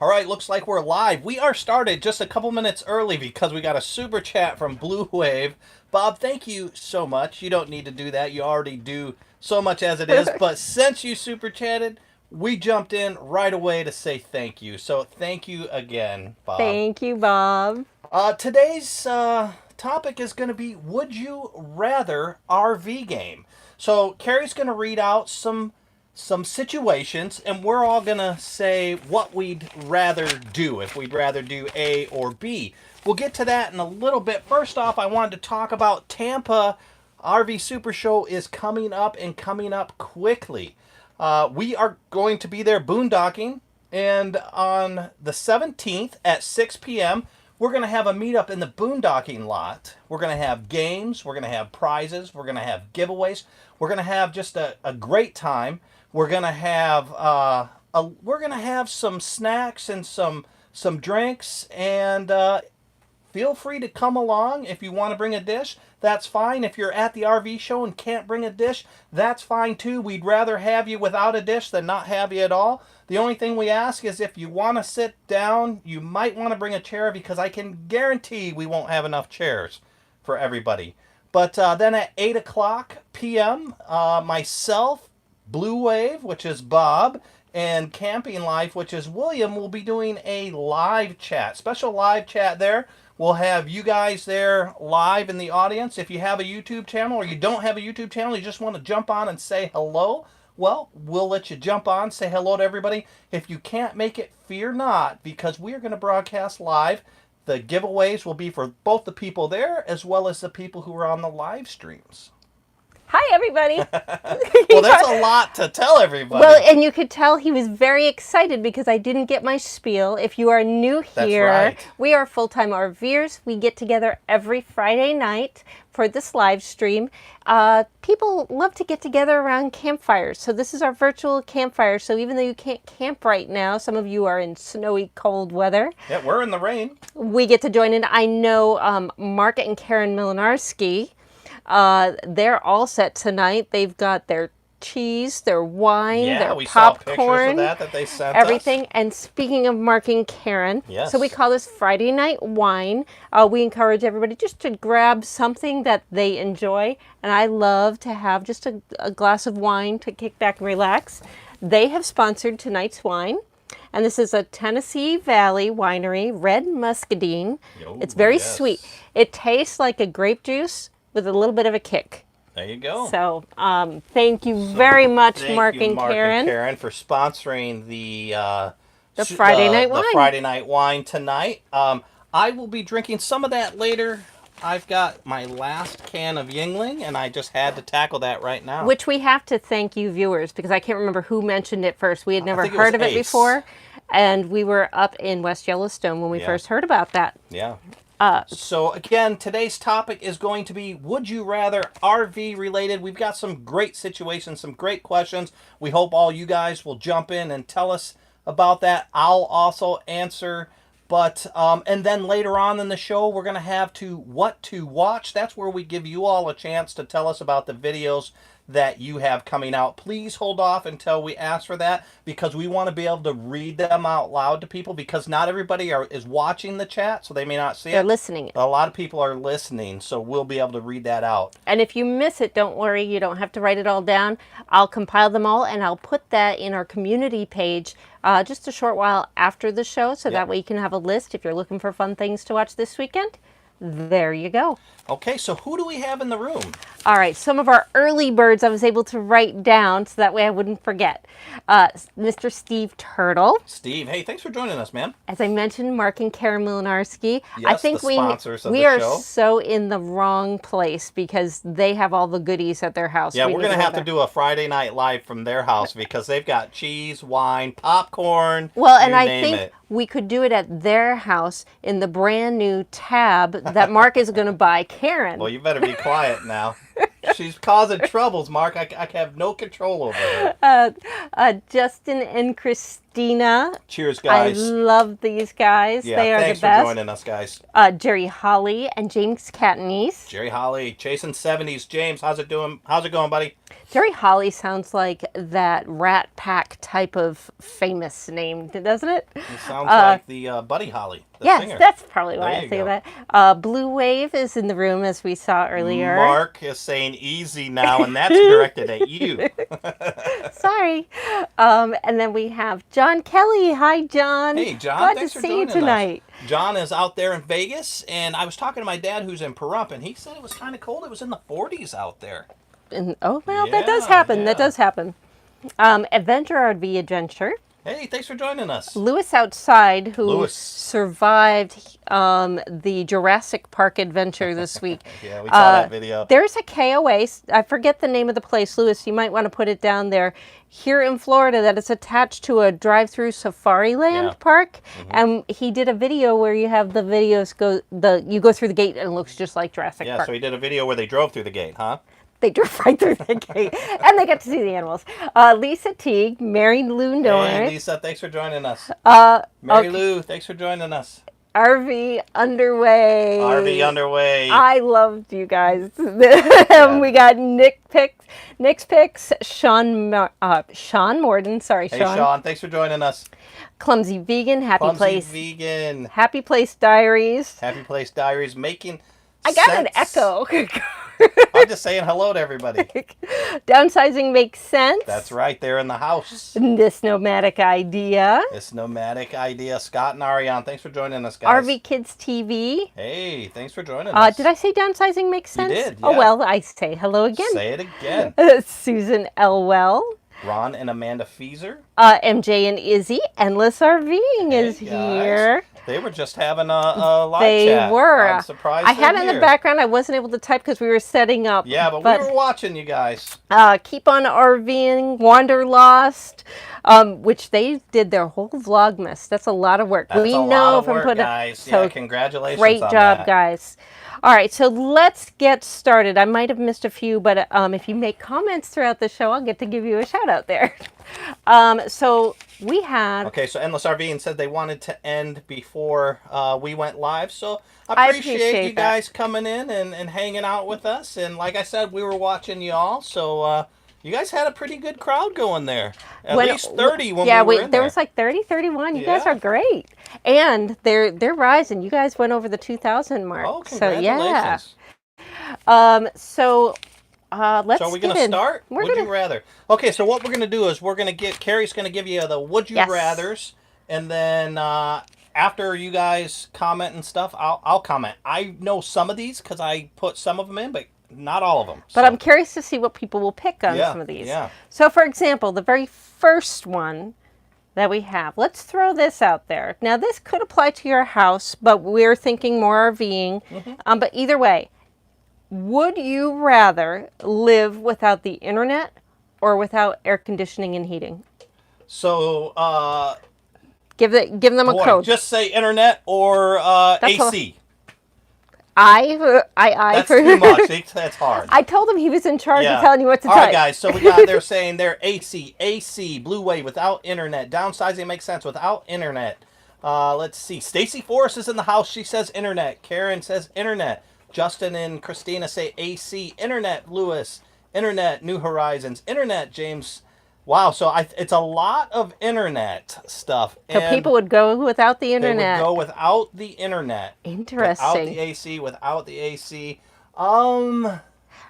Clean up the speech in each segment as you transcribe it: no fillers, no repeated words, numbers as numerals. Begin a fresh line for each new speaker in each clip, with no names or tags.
All right, looks like we're live. We are started just a couple minutes early because we got a super chat from Blue Wave. Bob, thank you so much. You don't need to do that. You already do so much as it is. But since you super chatted, we jumped in right away to say thank you. So thank you again, Bob.
Thank you, Bob.
Today's topic is going to be Would You Rather RV game. So Carrie's going to read out some situations, and we're all gonna say what we'd rather do, if we'd rather do A or B. We'll get to that in a little bit. First off, I wanted to talk about Tampa. RV Super Show is coming up and coming up quickly. We are going to be there boondocking, and on the 17th at 6 p.m., we're going to have a meetup in the boondocking lot. We're going to have games, we're going to have prizes, we're going to have giveaways. We're going to have just a great time. We're gonna have some snacks and some drinks, and feel free to come along if you want to bring a dish. That's fine. If you're at the RV show and can't bring a dish, that's fine too. We'd rather have you without a dish than not have you at all. The only thing we ask is if you want to sit down, you might want to bring a chair because I can guarantee we won't have enough chairs for everybody. But then at 8 o'clock p.m., myself, Blue Wave, which is Bob, and Camping Life, which is William, will be doing a live chat, special live chat there. We'll have you guys there live in the audience. If you have a YouTube channel or you don't have a YouTube channel, you just want to jump on and say hello, well, we'll let you jump on, say hello to everybody. If you can't make it, fear not, because we are going to broadcast live. The giveaways will be for both the people there as well as the people who are on the live streams.
Hi, everybody.
Well, that's a lot to tell everybody.
Well, and you could tell he was very excited because I didn't get my spiel. If you are new here,
right.
We are full-time RVers. We get together every Friday night for this live stream. People love to get together around campfires. So this is our virtual campfire. So even though you can't camp right now, some of you are in snowy, cold weather.
Yeah, we're in the rain.
We get to join in. I know Mark and Karen Milinarski. They're all set tonight. They've got their cheese, their wine, their
we
popcorn,
saw pictures of that they sent
everything.
us.
And speaking of Mark and Karen,
yes.
So we call this Friday Night Wine. We encourage everybody just to grab something that they enjoy. And I love to have just a glass of wine to kick back and relax. They have sponsored tonight's wine. And this is a Tennessee Valley Winery Red Muscadine. It's very sweet. It tastes like a grape juice with a little bit of a kick.
There you go.
So, thank you very much, Mark and
Karen. For sponsoring the
Friday Night Wine.
The Friday Night Wine tonight. I will be drinking some of that later. I've got my last can of Yingling, and I just had to tackle that right now.
Which we have to thank you viewers, because I can't remember who mentioned it first. We had never heard of it before, and we were up in West Yellowstone when we first heard about that.
Yeah. So again, today's topic is going to be Would You Rather RV related. We've got some great situations, some great questions. We hope all you guys will jump in and tell us about that. I'll also answer. But, and then later on in the show, we're going to have what to watch. That's where we give you all a chance to tell us about the videos that you have coming out. Please hold off until we ask for that, because we want to be able to read them out loud to people, because not everybody is watching the chat, so they may not see it.
They're listening.
A lot of people are listening, so we'll be able to read that out.
And if you miss it, don't worry. You don't have to write it all down. I'll compile them all, and I'll put that in our community page just a short while after the show, so that way you can have a list if you're looking for fun things to watch this weekend. There you go.
Okay, so who do we have in the room?
All right, some of our early birds I was able to write down so that way I wouldn't forget. Mr. Steve Turtle.
Steve, hey, thanks for joining us, man.
As I mentioned, Mark and Karen Milinarski.
Yes,
I think
the sponsors of
we
the
are
show.
So in the wrong place because they have all the goodies at their house.
Yeah, we're going to have to do a Friday night live from their house because they've got cheese, wine, popcorn.
Well, and I think we could do it at their house in the brand new Tab that Mark is going to buy Karen.
Well, you better be quiet now. She's causing troubles, Mark. I have no control over her.
Justin and Christine Christina.
Cheers, guys.
I love these guys.
Yeah,
they are
thanks
the best.
for joining us, guys.
Jerry Holly and James Catanese.
Jerry Holly, chasing 70s. James, how's it doing? How's it going, buddy?
Jerry Holly sounds like that Rat Pack type of famous name, doesn't it?
It sounds like the Buddy Holly, the
yes,
singer.
that's probably why
There
I
you
think
go.
of that. Blue Wave is in the room, as we saw earlier.
Mark is saying easy now, and that's directed at you.
Sorry. And then we have John Kelly. Hi, John.
Hey, John.
Glad
Thanks
to
for
see you
joining
tonight.
us. John is out there in Vegas, and I was talking to my dad who's in Pahrump, and he said it was kind of cold. It was in the 40s out there.
And, oh, well, that does happen.
Yeah.
That does happen. Adventure RV Adventure.
Hey, thanks for joining us.
Lewis Outside, who
Lewis.
survived the Jurassic Park adventure this week.
Yeah, we saw that video.
There's a KOA. I forget the name of the place. Lewis, you might want to put it down there. Here in Florida, that is attached to a drive-through safari land park. And he did a video where you have the videos you go through the gate and it looks just like Jurassic Park.
Yeah, so he did a video where they drove through the gate, huh?
They drove right through the gate, and they got to see the animals. Lisa Teague, Mary Lou Norris.
Hey, Lisa, thanks for joining us.
okay.
Mary Lou, thanks for joining us.
RV Underway.
RV Underway.
I loved you guys. We got Nick's Picks, Sean Morden. Sorry,
Hey,
Sean.
Sean, thanks for joining us.
Clumsy Vegan, Happy
Clumsy
Place.
Vegan.
Happy Place Diaries.
Happy Place Diaries, making
I got
sense.
an echo.
I'm just saying hello to everybody.
Downsizing makes sense.
That's right, they're in the house.
This nomadic idea.
This nomadic idea. Scott and Ariane, thanks for joining us, guys.
RV Kids TV.
Hey, thanks for joining us.
Did I say downsizing makes sense?
did,
Oh,
yeah.
well, I say hello again.
Say it again.
Susan Elwell.
Ron and Amanda Feezer.
MJ and Izzy. Endless RVing is
Hey, guys.
here.
They were just having a live
They
chat.
were.
I'm surprised
I had it
they're
in the
here.
background. I wasn't able to type because we were setting up.
Yeah, but we were watching you guys.
Keep on RVing, Wanderlost, which they did their whole Vlogmas. That's a lot of work.
That's
we
a
know
lot of
from
work,
putting.
guys.
So
yeah, congratulations
great
on
job,
that.
guys. All right, so let's get started. I might have missed a few, but if you make comments throughout the show, I'll get to give you a shout out there. So we had.
Okay, so Endless RVing said they wanted to end before we went live. So I appreciate you guys coming in and hanging out with us. And like I said, we were watching y'all. So you guys had a pretty good crowd going there. At least 30 when we were in there.
There was like 30, 31. You guys
Yeah.
are great. And they're rising. You guys went over the 2,000 mark.
Oh,
So, yeah.
congratulations.
Let's
So are we
get
going to
in.
start?
We're
Would
gonna-
you rather? Okay, so what we're going to do is Carrie's going to give you the would you
Yes.
rathers. And then after you guys comment and stuff, I'll comment. I know some of these because I put some of them in, but not all of them.
But
So,
I'm curious to see what people will pick on
Yeah,
some of these.
yeah.
So, for example, the very first one that we have, let's throw this out there. Now, this could apply to your house, but we're thinking more RVing. But either way, would you rather live without the internet or without air conditioning and heating?
So,
Give them a
boy,
code.
just say internet or
That's
AC.
I
That's
for
too much. That's hard.
I told him he was in charge
Yeah.
of telling you what to
All
type.
right, guys. So they're saying they're AC, Blue Wave without internet. Downsizing makes sense without internet. Let's see. Stacy Forrest is in the house. She says internet. Karen says internet. Justin and Christina say AC, internet. Lewis, internet. New Horizons, internet. James. Wow. So it's a lot of internet stuff.
So people would go without the internet.
They would go without the internet.
Interesting.
Without the AC. Without the AC.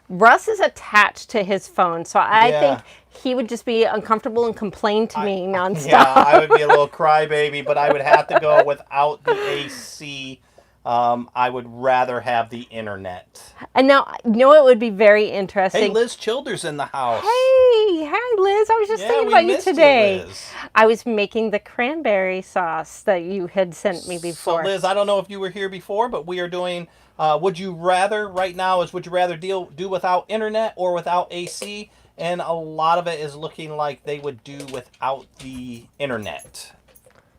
Russ is attached to his phone, so I
Yeah.
think he would just be uncomfortable and complain to me nonstop.
Yeah, I would be a little crybaby, but I would have to go without the AC. I would rather have the internet.
And now, you know what would be very interesting?
Hey, Liz Childers in the house.
Hi, Liz. I was just
Yeah,
thinking
we
about you
missed you,
today.
Liz.
I was making the cranberry sauce that you had sent me before.
So, Liz, I don't know if you were here before, but we are doing Would You Rather right now is Would You Rather do without internet or without AC? And a lot of it is looking like they would do without the internet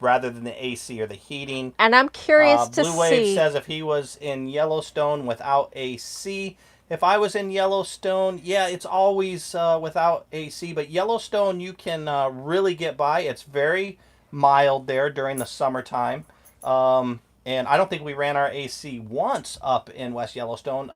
rather than the AC or the heating.
And I'm curious to
Blue Wave
see.
says if he was in Yellowstone without AC. If I was in Yellowstone, yeah, it's always without AC. But Yellowstone, you can really get by. It's very mild there during the summertime. And I don't think we ran our AC once up in West Yellowstone.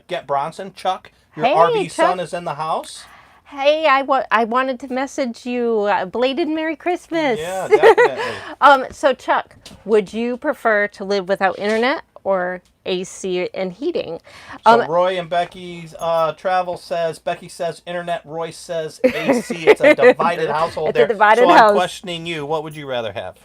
Get Bronson, Chuck, your
Hey,
RV
Chuck.
son is in the house.
Hey, I wanted to message you belated Merry Christmas.
Yeah, definitely.
So Chuck, would you prefer to live without internet or AC and heating?
So Roy and Becky's travel says, Becky says internet, Roy says AC. It's a divided household
It's
there.
a divided
so
house.
I'm questioning you. What would you rather have?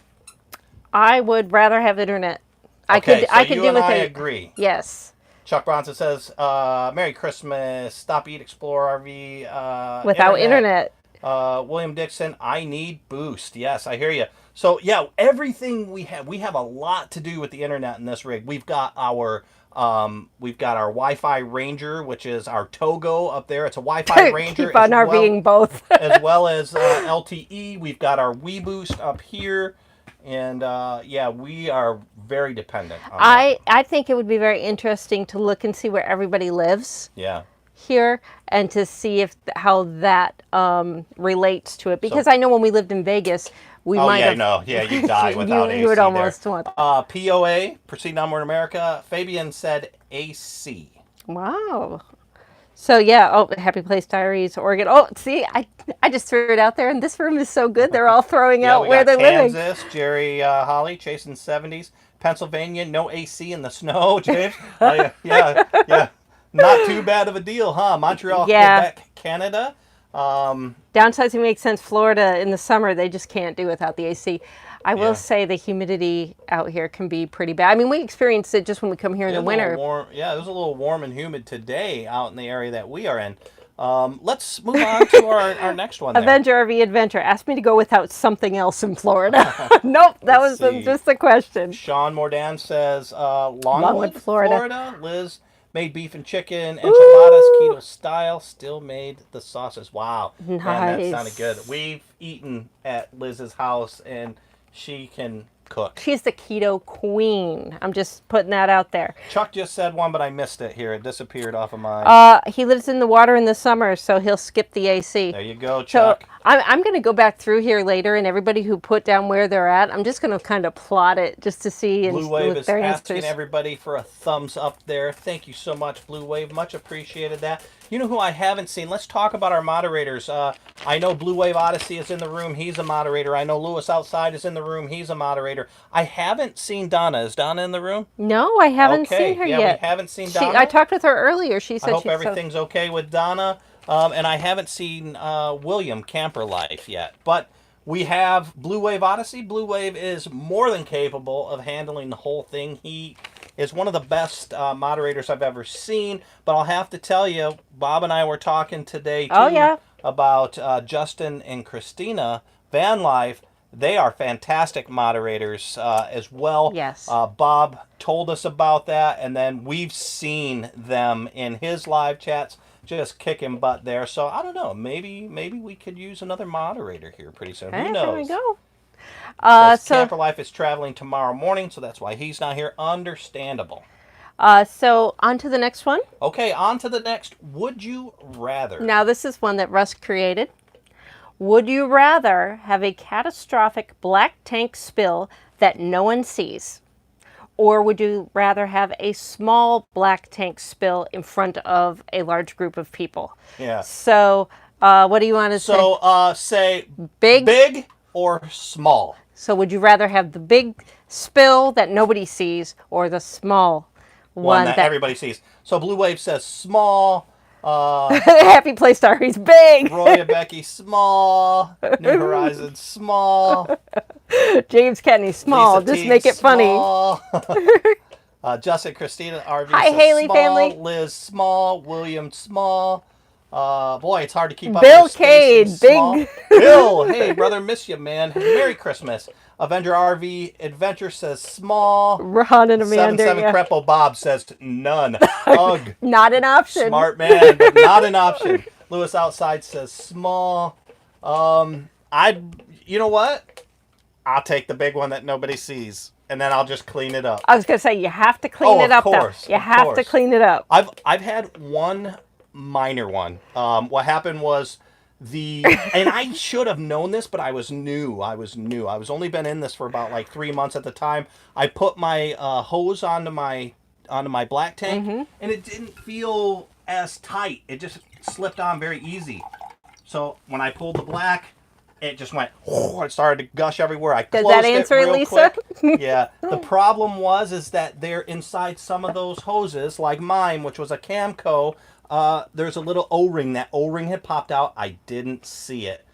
I would rather have internet.
Okay,
I
so
could
you
do
and
with
I
it.
agree.
Yes.
Chuck Bronson says, Merry Christmas, Stop, Eat, Explore, RV,
Without internet.
William Dixon, I need boost. Yes, I hear you. So, yeah, everything we have a lot to do with the internet in this rig. We've got our Wi-Fi Ranger, which is our Togo up there. It's a Wi-Fi Ranger.
Keep on RVing both.
as well as LTE. We've got our WeBoost up here. And yeah, we are very dependent on that.
I think it would be very interesting to look and see where everybody lives
Yeah.
here and to see if how that relates to it. Because I know when we lived in Vegas, we
Oh
might
yeah,
have.
no, yeah, you die without AC
you would
there.
almost want.
POA, Proceed Onward America. Fabian said AC.
Wow. So yeah, oh, Happy Place Diaries, Oregon. Oh, see, I just threw it out there, and this room is so good. They're all throwing out
we
where
got
they're living.
Kansas, Jerry Holly, chasing 70s. Pennsylvania, no AC in the snow, James. Yeah. Not too bad of a deal, huh? Montreal,
Yeah.
Quebec, Canada.
Downsizing makes sense. Florida in the summer, they just can't do without the AC. I will say the humidity out here can be pretty bad. I mean, we experience it just when we come here in the winter.
Warm, yeah, it was a little warm and humid today out in the area that we are in. Let's move on to our next one.
Avenger RV Adventure asked me to go without something else in Florida. Nope, that was just a question.
Sean Mordan says Longwood, Florida. Liz made beef and chicken, enchiladas, keto style, still made the sauces. Wow.
Nice.
Man, that sounded good. We've eaten at Liz's house, and she can cook.
She's the keto queen. I'm just putting that out there.
Chuck just said one, but I missed it here. It disappeared off of mine.
He lives in the water in the summer, so he'll skip the AC.
There you go, Chuck.
So I'm going to go back through here later, and everybody who put down where they're at, I'm just going to kind of plot it just to see and
Blue Wave is
their
asking
answers.
everybody for a thumbs up there. Thank you so much, Blue Wave. Much appreciated that. You know who I haven't seen? Let's talk about our moderators. I know Blue Wave Odyssey is in the room. He's a moderator. I know Lewis Outside is in the room. He's a moderator. I haven't seen Donna. Is Donna in the room?
No, I haven't seen her yet.
We haven't seen Donna.
I talked with her earlier. She said
I hope everything's okay with Donna. And I haven't seen William Camper Life yet. But we have Blue Wave Odyssey. Blue Wave is more than capable of handling the whole thing. He is one of the best moderators I've ever seen. But I'll have to tell you, Bob and I were talking today, too, about Justin and Christina Van Life. They are fantastic moderators as well.
Yes.
Bob told us about that, and then we've seen them in his live chats just kicking butt there. So I don't know. Maybe we could use another moderator here pretty soon. Who knows?
There we go.
So Camper Life is traveling tomorrow morning, so that's why he's not here. Understandable.
So on to the next one.
Okay, on to the next. Would you rather?
Now this is one that Russ created. Would you rather have a catastrophic black tank spill that no one sees? Or would you rather have a small black tank spill in front of a large group of people?
Yeah.
So what do you want to say?
So say
Big
or small.
So would you rather have the big spill that nobody sees or the small one that
everybody sees? So Blue Wave says small.
Happy Place Diaries, big.
Roy and Becky, small. New Horizons, small.
James Kenny, small.
Lisa
Just
Teague,
make it funny.
Justin, Christina, RV,
Hi, Haley
small.
family.
Liz, small. William, small. Boy, it's hard to keep up.
Bill
with Stacy,
Cade,
small.
big.
Bill, hey, brother, miss you, man. Merry Christmas. Avenger RV Adventure says small.
Ron and Amanda.
77 Crepo Bob says none. Ugh.
Not an option.
Smart man, but not an option. Lewis Outside says small. You know what? I'll take the big one that nobody sees, and then I'll just clean it up.
I was gonna say you have to clean it up.
Course,
though. You have to clean it up.
I've had one minor one. What happened was And I should have known this, but I was new. I was only been in this for about like 3 months at the time. I put my hose onto my black tank, and it didn't feel as tight. It just slipped on very easy. So when I pulled the black, it just went. It started to gush everywhere. I
Does
closed
that answer
it
it,
real
Lisa?
quick. Yeah. The problem is that they're inside some of those hoses, like mine, which was a Camco. There's a little O-ring. That O-ring had popped out. I didn't see it.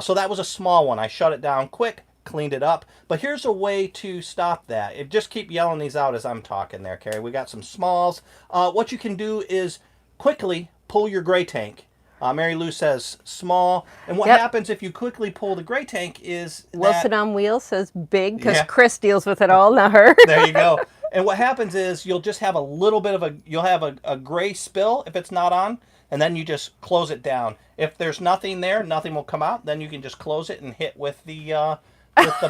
So that was a small one. I shut it down quick, cleaned it up. But here's a way to stop that. Just keep yelling these out as I'm talking there, Kerry. We got some smalls. What you can do is quickly pull your gray tank. Mary Lou says small. And what happens if you quickly pull the gray tank is
Wilson on Wheels says big, because
Yeah.
Chris deals with it all, not her.
There you go. And what happens is you'll just have a little bit of you'll have a gray spill if it's not on, and then you just close it down. If there's nothing there, nothing will come out, then you can just close it and hit with the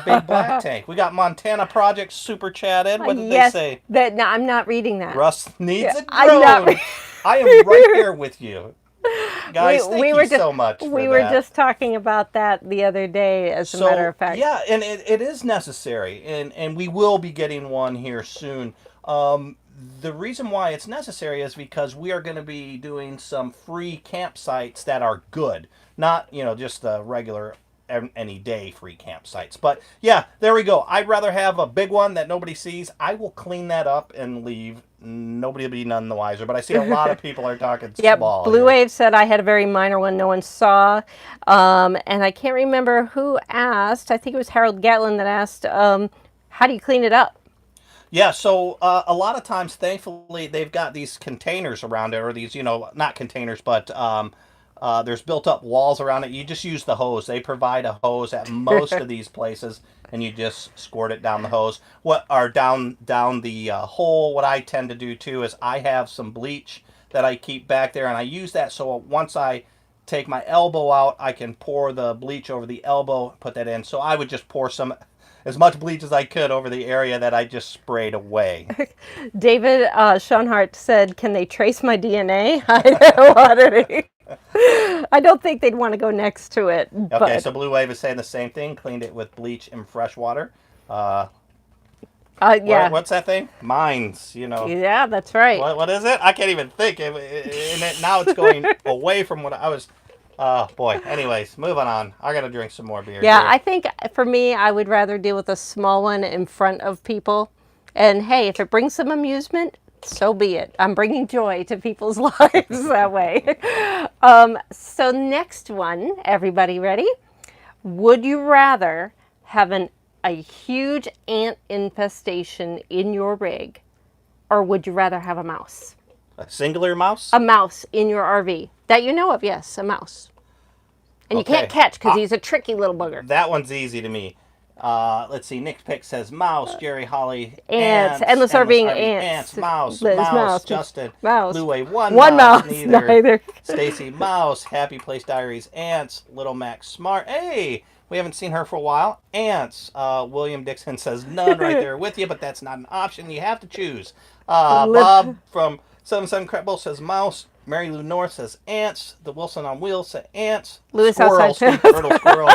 big black tank. We got Montana Project super chatted. What did they say?
No, I'm not reading that.
Russ needs a
I'm
drone.
not
I am right there with you. Guys, thank you so much for
We
that.
were just talking about that the other day, as a matter of fact.
Yeah, and it is necessary, and we will be getting one here soon. The reason why it's necessary is because we are going to be doing some free campsites that are good, not just the regular any day free campsites. But yeah, there we go. I'd rather have a big one that nobody sees. I will clean that up and leave. Nobody will be none the wiser. But I see a lot of people are talking small.
Blue
here.
Wave said I had a very minor one no one saw. And I can't remember who asked. I think it was Harold Gatlin that asked, how do you clean it up?
Yeah, so a lot of times, thankfully, they've got these containers around it, or these, not containers, but there's built-up walls around it. You just use the hose. They provide a hose at most of these places, and you just squirt it down the hose. Down the hole. What I tend to do, too, is I have some bleach that I keep back there, and I use that so once I take my elbow out, I can pour the bleach over the elbow, put that in. So I would just pour as much bleach as I could over the area that I just sprayed away.
David Schoenhart said, can they trace my DNA? I don't want to. I don't think they'd want to go next to it.
Okay, so Blue Wave is saying the same thing. Cleaned it with bleach and fresh water.
Yeah.
What's that thing? Mines,
Yeah, that's right.
What is it? I can't even think. Now it's going away from what I was... Oh, boy. Anyways, moving on. I got to drink some more beer.
Yeah,
here.
I think for me, I would rather deal with a small one in front of people. And hey, if it brings some amusement, so be it. I'm bringing joy to people's lives that way. So next one, everybody ready? Would you rather have a huge ant infestation in your rig, or would you rather have a mouse?
A singular mouse?
A mouse in your RV that you know of, yes, a mouse. And you can't catch because he's a tricky little booger.
That one's easy to me. Let's see. Nick Pick says mouse. Jerry Holly.
Ants. Endless RVing ants.
Mouse. Justin.
Mouse.
Blue Wave. One
mouse.
Neither. Stacy. Mouse. Happy Place Diaries. Ants. Little Max Smart. Hey, we haven't seen her for a while. Ants. William Dixon says none right there with you, but that's not an option. You have to choose. Bob from 77 Credible says mouse. Mary Lou North says ants. The Wilson on Wheels says ants.
Louis
Squirrel.
outside.
Steve Turtle Squirrel.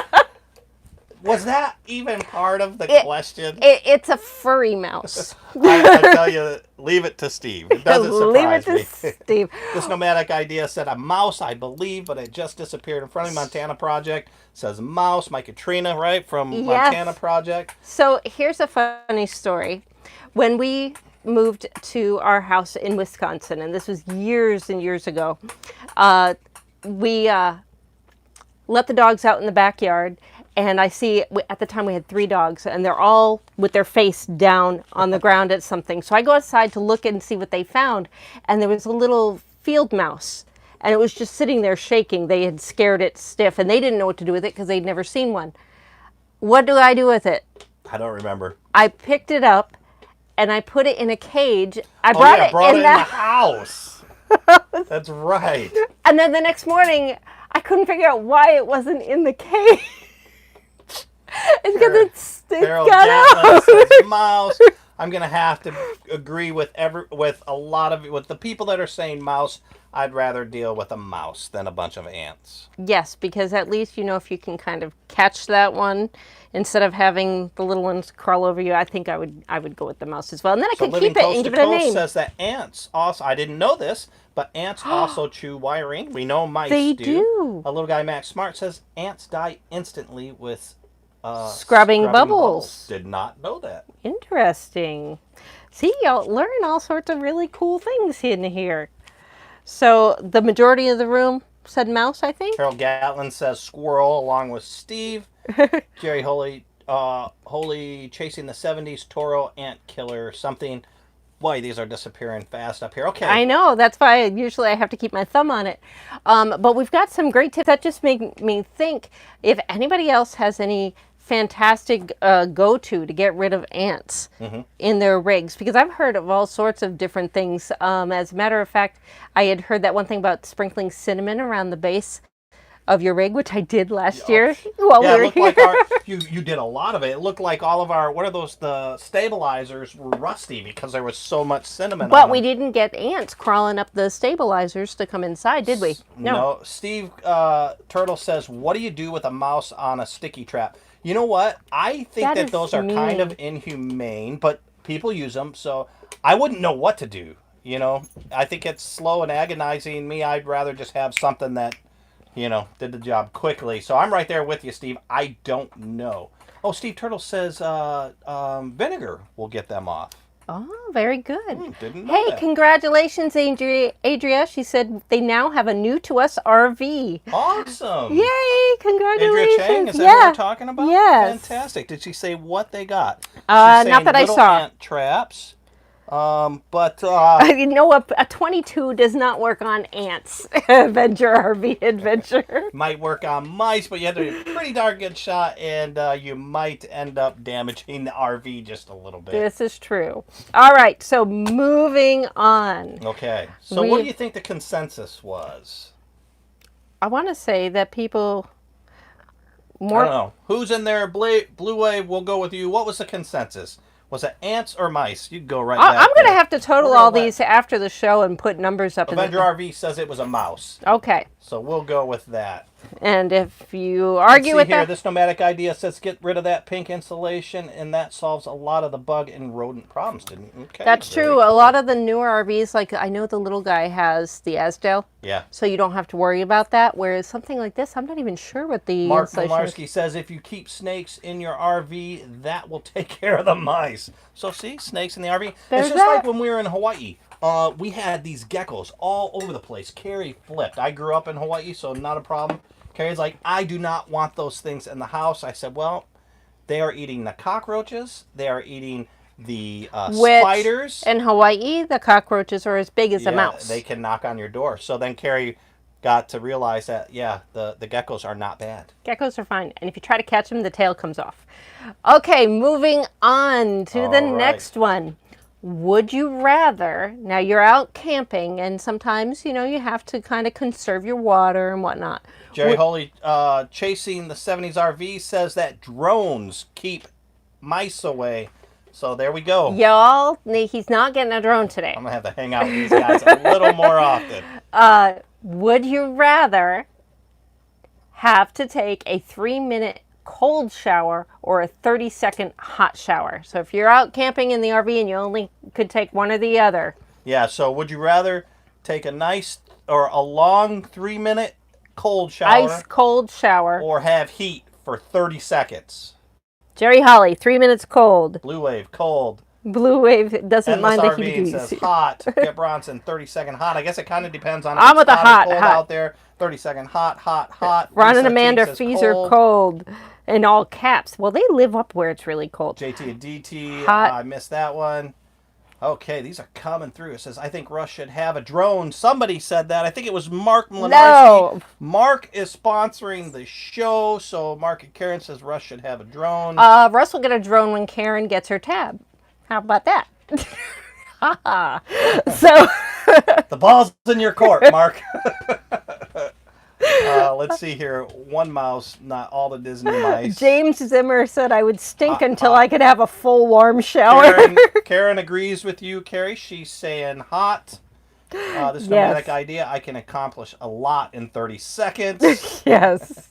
Was that even part of the question?
It's a furry mouse.
I tell you, leave it to Steve. It doesn't surprise
Leave it to Steve.
This nomadic idea said a mouse, I believe, but it just disappeared in front of me. Montana Project says mouse. My Katrina, right, from Montana Project. So
here's a funny story. When we moved to our house in Wisconsin, and this was years and years ago, we let the dogs out in the backyard. And I see, at the time we had 3 dogs, and they're all with their face down on the ground at something. So I go outside to look and see what they found. And there was a little field mouse. And it was just sitting there shaking. They had scared it stiff, and they didn't know what to do with it because they'd never seen one. What do I do with it?
I don't remember.
I picked it up, and I put it in a cage. I brought it in the
house. That's right.
And then the next morning, I couldn't figure out why it wasn't in the cage. It's because it's got out.
Says mouse. I'm gonna have to agree with with the people that are saying mouse. I'd rather deal with a mouse than a bunch of ants.
Yes, because at least, if you can kind of catch that one instead of having the little ones crawl over you, I think I would go with the mouse as well. And then I
So
could
Living
keep it
Coast
and
to
give it a
Coast
name.
says that ants also, I didn't know this, but ants also chew wiring. We know mice
They
do.
do.
A little guy, Max Smart, says ants die instantly with
Scrubbing bubbles.
Did not know that.
Interesting. See, y'all learn all sorts of really cool things in here. So the majority of the room said mouse, I think.
Carol Gatlin says squirrel along with Steve. Jerry Holy chasing the 70s Toro ant killer something. Boy, these are disappearing fast up here. Okay.
I know. That's why usually I have to keep my thumb on it. But we've got some great tips that just make me think if anybody else has any fantastic go-to get rid of ants in their rigs, because I've heard of all sorts of different things. As a matter of fact, I had heard that one thing about sprinkling cinnamon around the base of your rig, which I did last year while we were here.
Like you did a lot of it. It looked like all of our, the stabilizers were rusty because there was so much cinnamon on them.
But we didn't get ants crawling up the stabilizers to come inside, did we?
No. Steve Turtle says, what do you do with a mouse on a sticky trap? You know what? I think that those are kind of inhumane, but people use them, so I wouldn't know what to do. I think it's slow and agonizing. I'd rather just have something that, did the job quickly. So I'm right there with you, Steve. I don't know. Oh, Steve Turtle says vinegar will get them off.
Oh, very good.
Didn't know that.
Congratulations, Adria. She said they now have a new to us RV.
Awesome.
Yay, congratulations.
Adria Chang, is that what we're talking about?
Yes.
Fantastic. Did she say what they got?
Not that I saw.
Ant traps. A
22 does not work on ants. RV adventure.
Might work on mice, but you have to do a pretty darn good shot, and you might end up damaging the RV just a little bit.
This is true. All right, so moving on.
Okay, so what do you think the consensus was?
I want to say that people
I don't know. Who's in there? Blue Wave, we'll go with you. What was the consensus? Was it ants or mice? You can go right back.
I'm going to have to total all these after the show and put numbers up.
Avenger RV says it was a mouse.
Okay.
So we'll go with that.
And if you argue with that...
This nomadic idea says get rid of that pink insulation, and that solves a lot of the bug and rodent problems, didn't it? Okay.
That's true. A lot of the newer RVs, like I know the little guy has the Asdale.
Yeah.
So you don't have to worry about that. Whereas something like this, I'm not even sure what the
Mark
insulation
Komarski says if you keep snakes in your RV, that will take care of the mice. So see, snakes in the RV. It's just like when we were in Hawaii. We had these geckos all over the place. Carrie flipped. I grew up in Hawaii, so not a problem. Carrie's like, I do not want those things in the house. I said, well, they are eating the cockroaches. They are eating the spiders.
In Hawaii, the cockroaches are as big as a mouse.
They can knock on your door. So then Carrie got to realize that, the geckos are not bad.
Geckos are fine. And if you try to catch them, the tail comes off. Okay, moving on to the next one. Would you rather, now you're out camping, and sometimes, you have to kind of conserve your water and whatnot.
Jerry Holy, chasing the 70s RV, says that drones keep mice away. So there we go.
Y'all, he's not getting a drone today.
I'm going to have to hang out with these guys a little more often.
Would you rather have to take a 3-minute cold shower or a 30-second hot shower? So if you're out camping in the RV and you only could take one or the other.
Yeah, so would you rather take a nice or a long 3-minute cold shower?
Ice cold shower.
Or have heat for 30 seconds?
Jerry Holly, 3 minutes cold.
Blue Wave, cold.
Blue Wave doesn't mind the heat.
Says hot. Get Bronson, 30-second hot. I guess it kind of depends on if
I'm with the hot,
cold
hot
out there. 30-second hot.
Ron and Amanda Fees are cold. In all caps. Well, they live up where it's really cold.
JT and DT,
hot.
I missed that one. Okay, these are coming through. It says, I think Russ should have a drone. Somebody said that. I think it was Mark Mlinarski.
No.
Mark is sponsoring the show, so Mark and Karen says Russ should have a drone.
Russ will get a drone when Karen gets her tab. How about that? So
the ball's in your court, Mark. Let's see here. One mouse, not all the Disney mice.
James Zimmer said I would stink until I could have a full warm shower.
Karen agrees with you, Carrie. She's saying hot. This nomadic idea, I can accomplish a lot in 30 seconds.
Yes.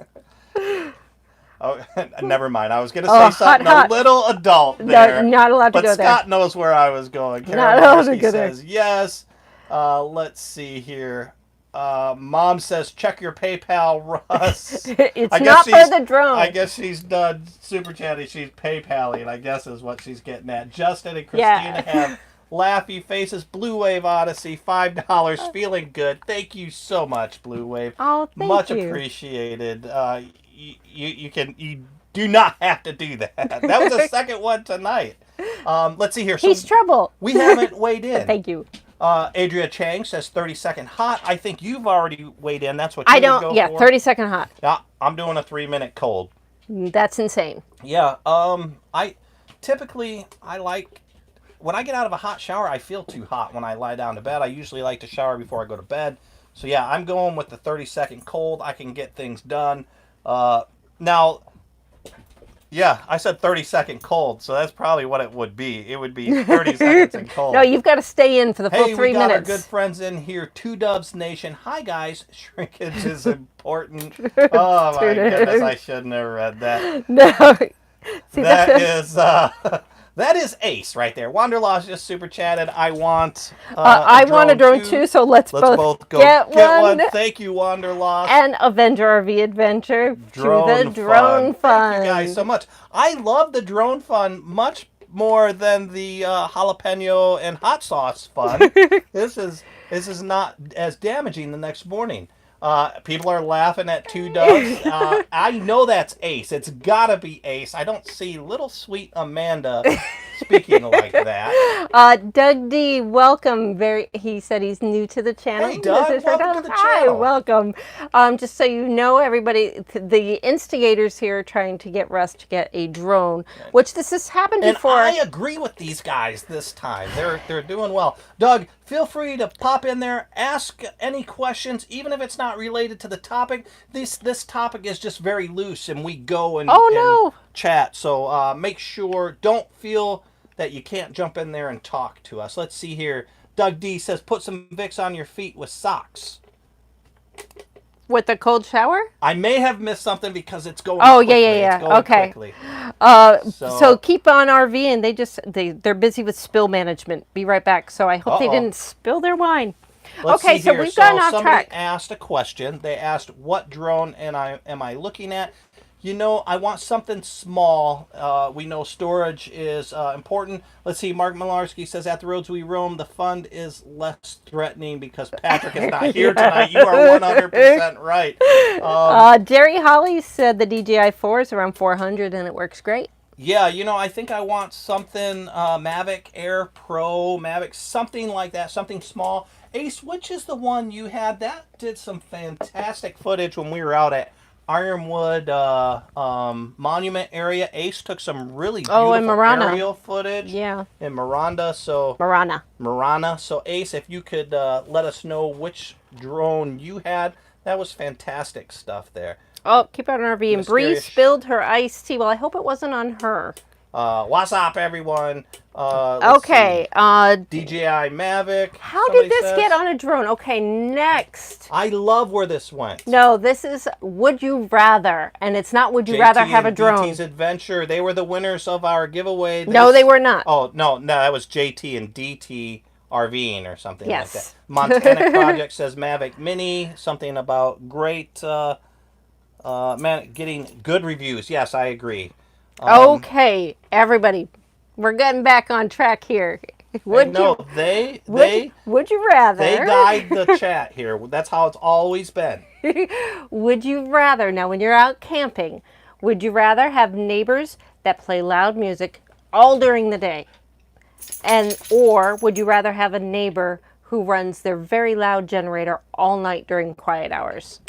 Oh, never mind. I was going to say something a little adult there.
No, not allowed to go there.
But Scott knows where I was going. Karen
Not allowed to go
says
there.
yes. Let's see here. Mom says, check your PayPal, Russ.
It's not for the drone.
I guess she's done super chatty. She's PayPaling, I guess is what she's getting at. Justin and Christina have laughy faces. Blue Wave Odyssey, $5. Feeling good. Thank you so much, Blue Wave.
Oh, thank
much
you.
Appreciated. You do not have to do that. That was the second one tonight. Let's see here. So
He's trouble.
We haven't weighed in.
Thank you.
Adria Chang says 30-second hot. I think you've already weighed in. That's what you would go for.
30-second hot.
Yeah, I'm doing a 3-minute cold.
That's insane.
Yeah. I typically like when I get out of a hot shower, I feel too hot when I lie down to bed. I usually like to shower before I go to bed. So yeah, I'm going with the 30-second cold. I can get things done. Now, yeah, I said 30-second cold, so that's probably what it would be. It would be 30 seconds and cold.
No, you've got to stay in for the full 3
we got
minutes.
Our good friends in here. Two Doves Nation. Hi, guys. Shrinkage is important. Oh, my goodness. I shouldn't have read that.
No. See,
that is ace right there. Wanderlost just super chatted. I want
I want a drone too, so let's both
go
get one.
Thank you, Wanderlost.
And Avenger RV Adventure to the drone fun.
Thank you guys so much. I love the drone fun much more than the jalapeno and hot sauce fun. This is not as damaging the next morning. People are laughing at Two Doves. I know that's Ace. It's gotta be Ace. I don't see little sweet Amanda speaking like that.
Doug D, welcome. He said he's new to the channel.
Hey, Doug, welcome to the
Hi,
channel.
welcome. Just so you know, everybody, the instigators here are trying to get Russ to get a drone, which this has happened before.
And I agree with these guys this time. They're doing well. Doug, feel free to pop in there, ask any questions, even if it's not related to the topic. This topic is just very loose, and we go and chat. So make sure, don't feel that you can't jump in there and talk to us. Let's see here. Doug D says, put some Vicks on your feet with socks.
With the cold shower?
I may have missed something because it's going
quickly.
It's going
okay.
Quickly.
So keep on RV, and they're busy with spill management. Be right back. So I hope they didn't spill their wine.
Let's
okay,
see
so
here.
we've gone off track.
Somebody asked a question. They asked, what drone am I looking at? You know, I want something small. We know storage is important. Let's see. Mark Malarski says, at the roads we roam, the fund is less threatening because Patrick is not here tonight. You are 100% right.
Jerry Holly said the DJI 4 is around 400 and it works great.
Yeah, you know, I think I want something Mavic Air Pro, Mavic, something like that, something small. Ace, which is the one you had? That did some fantastic footage when we were out at Ironwood Monument area. Ace took some really beautiful aerial footage.
Yeah.
In Miranda. So Marana. So Ace, if you could let us know which drone you had, that was fantastic stuff there.
Oh, keep on RV. And Bree spilled her iced tea. Well, I hope it wasn't on her.
What's up, everyone?
Okay.
DJI Mavic.
How did this get on a drone? Okay, next.
I love where this went.
No, this is Would You Rather. And it's not Would You Rather Have a Drone.
JT Adventure. They were the winners of our giveaway.
No, they were not.
Oh, no, that was JT and DT RVing or something like that. Montana Project says Mavic Mini. Something about great, getting good reviews. Yes, I agree.
Okay, everybody, we're getting back on track here. Would you rather?
They guide the chat here. That's how it's always been.
Would you rather? Now, when you're out camping, would you rather have neighbors that play loud music all during the day, or would you rather have a neighbor who runs their very loud generator all night during quiet hours?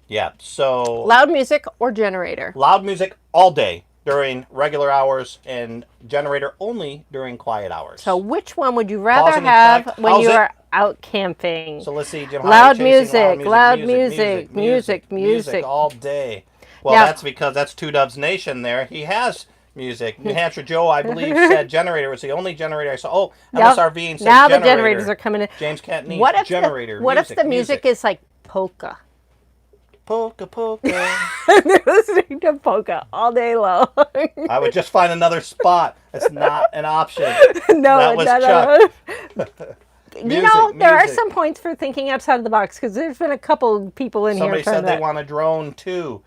Yeah. So
loud music or generator?
Loud music all day during regular hours and generator only during quiet hours.
So which one would you rather
Pause and
have
effect.
when
How's
you
it?
are out camping?
So let's see, Jim.
Loud
Highway chasing,
music, loud music, music, music.
all day. Well,
Now-
that's because that's Two Doves Nation there. He has music. New Hampshire Joe, I believe, said generator was the only generator I saw. Oh,
Yep.
MSRV said
Now
generator.
the generators are coming in.
James Cantonese,
What if
generator.
what if the music is like polka?
Polka, polka.
They're listening to polka all day long.
I would just find another spot. It's not an option.
No,
That was
no. You know,
Music,
there are
music.
some points for thinking outside of the box because there's been a couple people in
Somebody
here trying
said they
to.
want a drone too.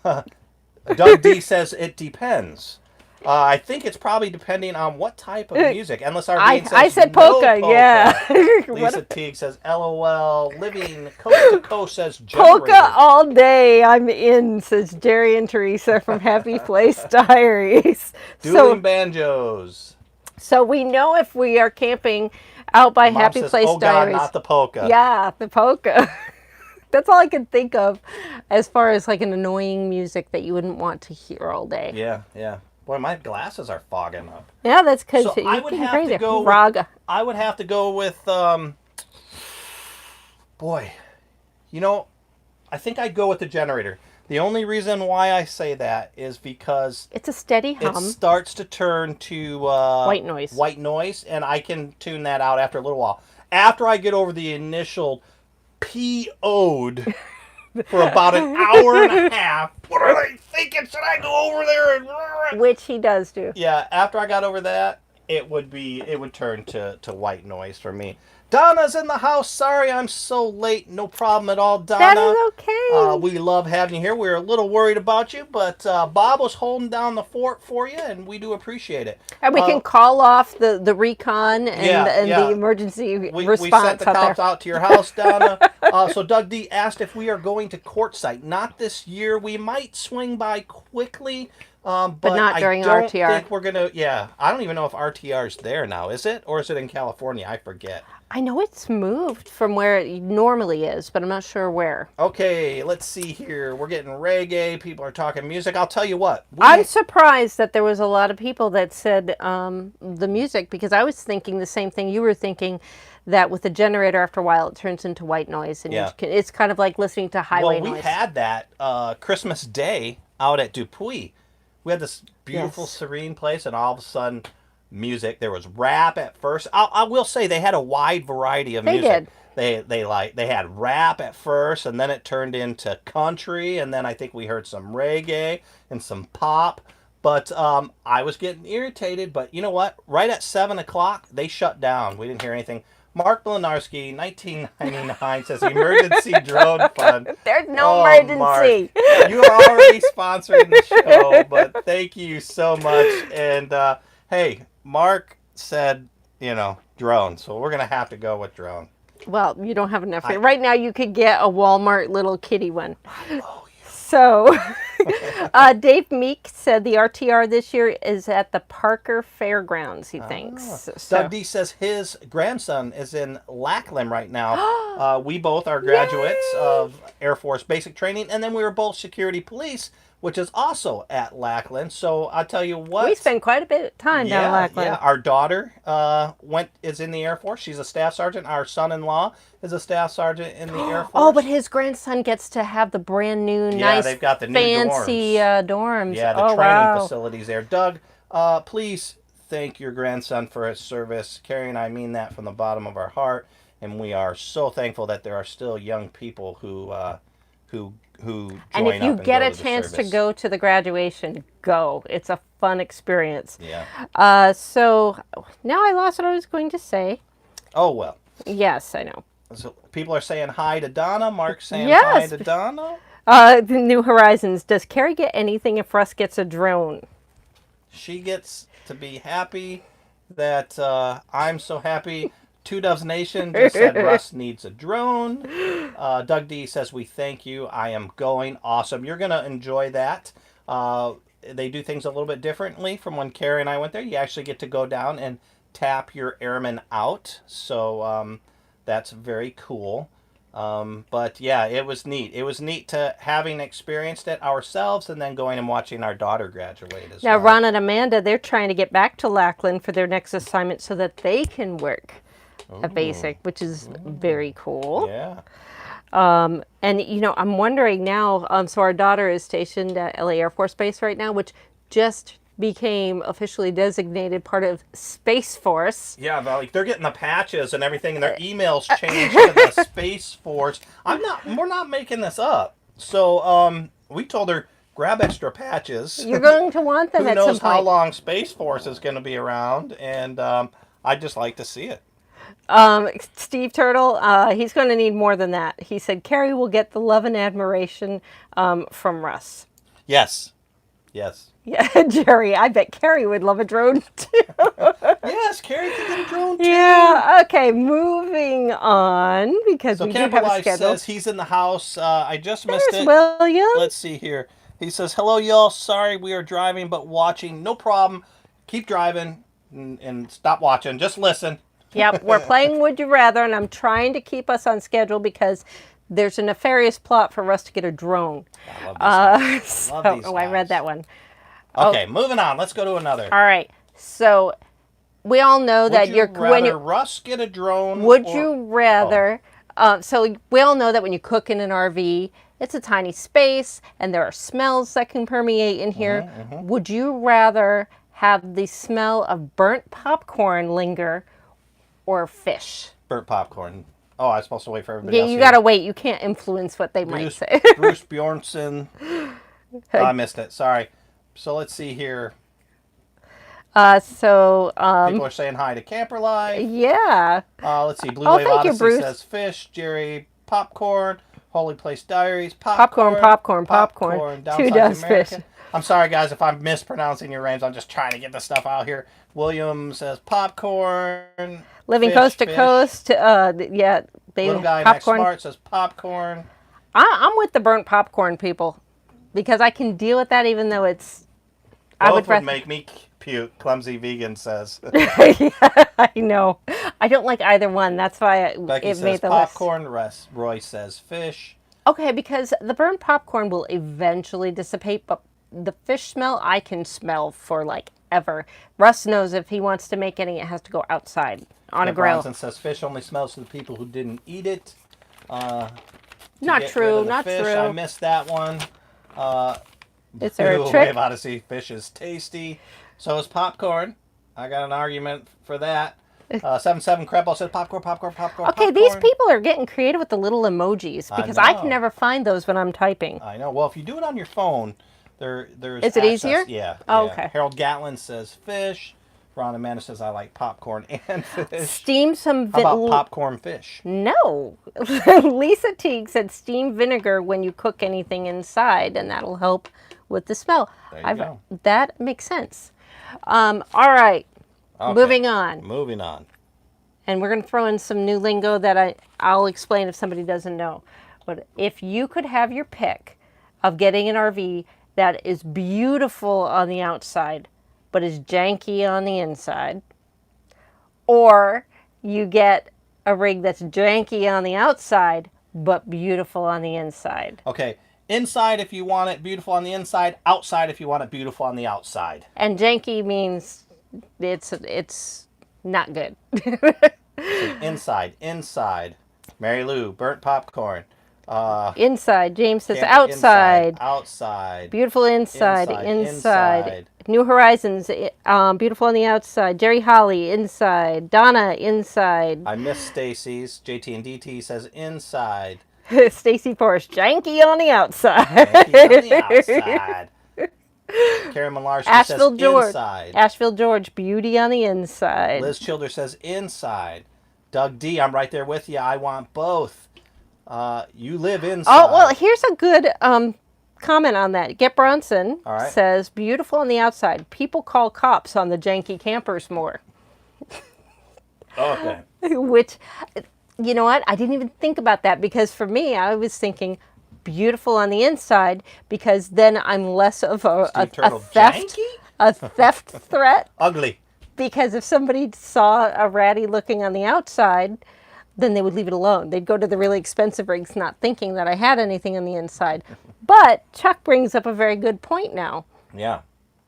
Doug D says it depends. I think it's probably depending on what type of music. Endless RV says
I said
no
polka, yeah.
Lisa
What-
Teague says LOL. Living Coast to Coast says generator.
Polka all day, I'm in, says Jerry and Teresa from Happy Place Diaries.
Dueling banjos.
So we know if we are camping out by
Mom
Happy
says,
Place
oh God,
Diaries.
not the polka.
Yeah, the polka. That's all I could think of as far as like an annoying music that you wouldn't want to hear all day.
Yeah, yeah. Boy, my glasses are fogging up.
Yeah, that's because
So
you're
I would
getting
have
crazy.
to go.
Raga.
I would have to go with. Boy, you know, I think I'd go with the generator. The only reason why I say that is because
It's a steady
it
hum.
starts to turn to
White noise.
White noise, and I can tune that out after a little while. After I get over the initial PO'd for about an hour and a half. What are they thinking? Should I go over there and?
Which he does do.
Yeah, after I got over that, it would turn to white noise for me. Donna's in the house. Sorry I'm so late. No problem at all, Donna.
That is okay.
We love having you here. We're a little worried about you, but Bob was holding down the fort for you, and we do appreciate it.
And we can call off the recon and
yeah.
the emergency
We
response
sent the
out
cops
there.
out to your house, Donna. So Doug D asked if we are going to Quartzsite. Not this year. We might swing by quickly, but
not during
I don't
RTR.
think we're gonna. Yeah, I don't even know if RTR is there now. Is it, or is it in California? I forget.
I know it's moved from where it normally is, but I'm not sure where.
Okay, let's see here. We're getting reggae. People are talking music. I'll tell you what.
I'm surprised that there was a lot of people that said the music, because I was thinking the same thing you were thinking, that with the generator after a while it turns into white noise, and it's kind of like listening to highway noise.
Well, we had that Christmas Day out at Dupuis. We had this beautiful, serene place, and all of a sudden, music. There was rap at first. I will say they had a wide variety of music. They had rap at first, and then it turned into country, and then I think we heard some reggae and some pop. But I was getting irritated. But you know what? Right at 7 o'clock, they shut down. We didn't hear anything. Mark Milinarski, 1999, says emergency drone fund.
There's no emergency.
Mark, you are already sponsoring the show, but thank you so much. And hey, Mark said, drone, so we're gonna have to go with drone.
Well, you don't have enough here. Right now, you could get a Walmart little kitty one. So, Dave Meek said the RTR this year is at the Parker Fairgrounds, he thinks.
Doug D says his grandson is in Lackland right now. We both are graduates of Air Force basic training, and then we were both security police, which is also at Lackland. So I'll tell you what.
We spend quite a bit of time down at Lackland.
Yeah, our daughter is in the Air Force. She's a staff sergeant. Our son-in-law is a staff sergeant in the Air Force.
Oh, but his grandson gets to have the brand new, nice,
they've got the new
fancy dorms.
Yeah, the training facilities there. Doug, please thank your grandson for his service. Carrie and I mean that from the bottom of our heart, and we are so thankful that there are still young people who join
and if you
up
get
and
a
go
chance
to
to go to the graduation, go. It's a fun experience.
Yeah.
So now I lost what I was going to say.
Oh, well.
Yes, I know.
So people are saying hi to Donna. Mark's saying
Yes.
hi to Donna.
The New Horizons. Does Carrie get anything if Russ gets a drone?
She gets to be happy that I'm so happy. Two Doves Nation just said Russ needs a drone. Doug D says we thank you. I am going. Awesome. You're going to enjoy that. They do things a little bit differently from when Carrie and I went there. You actually get to go down and tap your airman out. So that's very cool. But yeah, it was neat. It was neat to having experienced it ourselves and then going and watching our daughter graduate as
Now,
well.
Ron and Amanda, they're trying to get back to Lackland for their next assignment so that they can work a basic, which is very cool.
Yeah.
And I'm wondering now. So our daughter is stationed at LA Air Force Base right now, which just became officially designated part of Space Force.
Yeah, like they're getting the patches and everything, and their emails changed to the Space Force. We're not making this up. So, we told her grab extra patches.
You're going to want them
Who
at some
knows
point.
how long Space Force is going to be around, and I'd just like to see it.
Steve Turtle, he's going to need more than that. He said Kerry will get the love and admiration from Russ.
Yes.
Yeah, Jerry, I bet Kerry would love a drone too.
Yes, Carrie can get a drone too.
Yeah, okay, moving on because
So
we do
Camper
have a
Life
schedule.
says he's in the house. I just missed
There's
it.
William.
Let's see here. He says, hello, y'all. Sorry we are driving, but watching. No problem. Keep driving and stop watching. Just listen.
Yep, we're playing Would You Rather, and I'm trying to keep us on schedule because there's a nefarious plot for us to get a drone.
I love these guys. Love these
I read
guys.
that one.
Okay, moving on. Let's go to another.
All right, so we all know that
Would you
when
rather
you
Russ get a drone?
would
or-
you rather? So we all know that when you cook in an RV, it's a tiny space, and there are smells that can permeate in here. Would you rather have the smell of burnt popcorn linger, or fish?
Burnt popcorn. Oh, I was supposed to wait for everybody
Yeah,
else.
you
here.
gotta wait. You can't influence what they might say.
Bruce Bjornson. Oh, I missed it. Sorry. So let's see here.
People
People are saying hi to Camper Life.
yeah.
Let's see. Blue
Oh,
Wave
thank you,
Odyssey
Bruce.
says fish. Jerry, popcorn. Holy Place Diaries,
Popcorn.
Downside
Two does
American.
fish.
I'm sorry, guys, if I'm mispronouncing your names. I'm just trying to get the stuff out here. William says popcorn.
Living
fish,
coast to
fish.
coast. Yeah, they
Little guy next
popcorn.
smart says popcorn.
I'm with the burnt popcorn people because I can deal with that, even though it's.
Both would make me puke. Clumsy Vegan says.
Yeah, I know. I don't like either one. That's why
Becky
it
says
made the list.
popcorn. Roy says fish.
Okay, because the burnt popcorn will eventually dissipate, but the fish smell I can smell for like ever. Russ knows if he wants to make any, it has to go outside on a grill.
Bronson says fish only smells to the people who didn't eat it.
Not
Get rid
true.
of the
Not
fish.
true.
I missed that one.
Is there a
Blue
trick?
Wave Odyssey, fish is tasty. So is popcorn. I got an argument for that. 77 Crepo says popcorn.
Okay, these people are getting creative with the little emojis because I
know.
can never find those when I'm typing.
I know. Well, if you do it on your phone, there's
Is it
access.
easier?
Yeah.
Oh,
yeah.
okay.
Harold Gatlin says fish. Ron Amanda says I like popcorn and fish.
Steam some.
How about popcorn fish?
No. Lisa Teague said steam vinegar when you cook anything inside, and that'll help with the smell.
There you go.
That makes sense. All right.
Okay.
Moving on.
Moving on.
And we're going to throw in some new lingo that I'll explain if somebody doesn't know. But if you could have your pick of getting an RV that is beautiful on the outside, but is janky on the inside, or you get a rig that's janky on the outside, but beautiful on the inside.
Okay. Inside if you want it beautiful on the inside. Outside if you want it beautiful on the outside.
And janky means it's not good.
Inside. Mary Lou, burnt popcorn.
Inside. James says
Camper
outside.
Outside.
Beautiful inside.
Inside.
New Horizons. Beautiful on the outside. Jerry Holly. Inside. Donna. Inside.
I miss Stacy's. JT and DT says inside.
Stacy Forrest. Janky on the outside.
Yankee on the outside. Karen Malarski
Asheville
says
George.
inside.
Asheville George. Beauty on the inside.
Liz Childers says inside. Doug D, I'm right there with you. I want both. You live inside.
Oh, well, here's a good comment on that. Get Bronson
All right.
says, beautiful on the outside. People call cops on the janky campers more.
Okay.
Which, you know what? I didn't even think about that because for me, I was thinking beautiful on the inside because then I'm less of a
Turtle,
theft
janky?
a theft threat.
Ugly.
Because if somebody saw a ratty looking on the outside, then they would leave it alone. They'd go to the really expensive rigs not thinking that I had anything on the inside. But Chuck brings up a very good point now.
Yeah.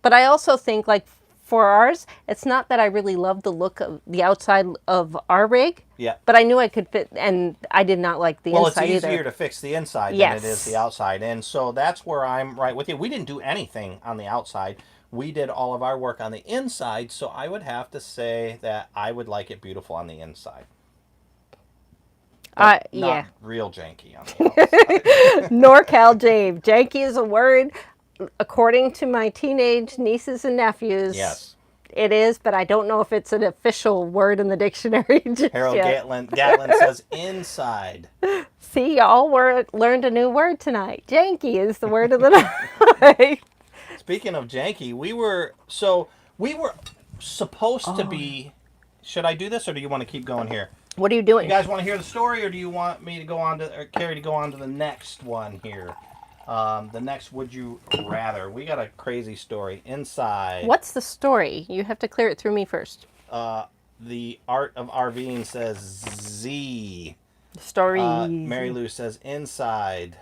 But I also think, like, for ours, it's not that I really love the look of the outside of our rig.
Yeah.
But I knew I could fit, and I did not like the inside either.
Well, it's easier to fix the inside
Yes.
than it is the outside. And so that's where I'm right with you. We didn't do anything on the outside. We did all of our work on the inside, so I would have to say that I would like it beautiful on the inside.
Yeah.
Not real janky on the outside.
NorCal Dave. Janky is a word, according to my teenage nieces and nephews.
Yes.
It is, but I don't know if it's an official word in the dictionary just
Harold
yet.
Gatlin says inside.
See, y'all learned a new word tonight. Janky is the word of the night.
Speaking of janky, we were supposed to be. Should I do this, or do you want to keep going here?
What are you doing?
You guys want to hear the story, or do you want me to go on to, or Kerry to go on to the next one here? The next Would You Rather. We got a crazy story inside.
What's the story? You have to clear it through me first.
The Art of RVing says Z.
Story.
Mary Lou says inside.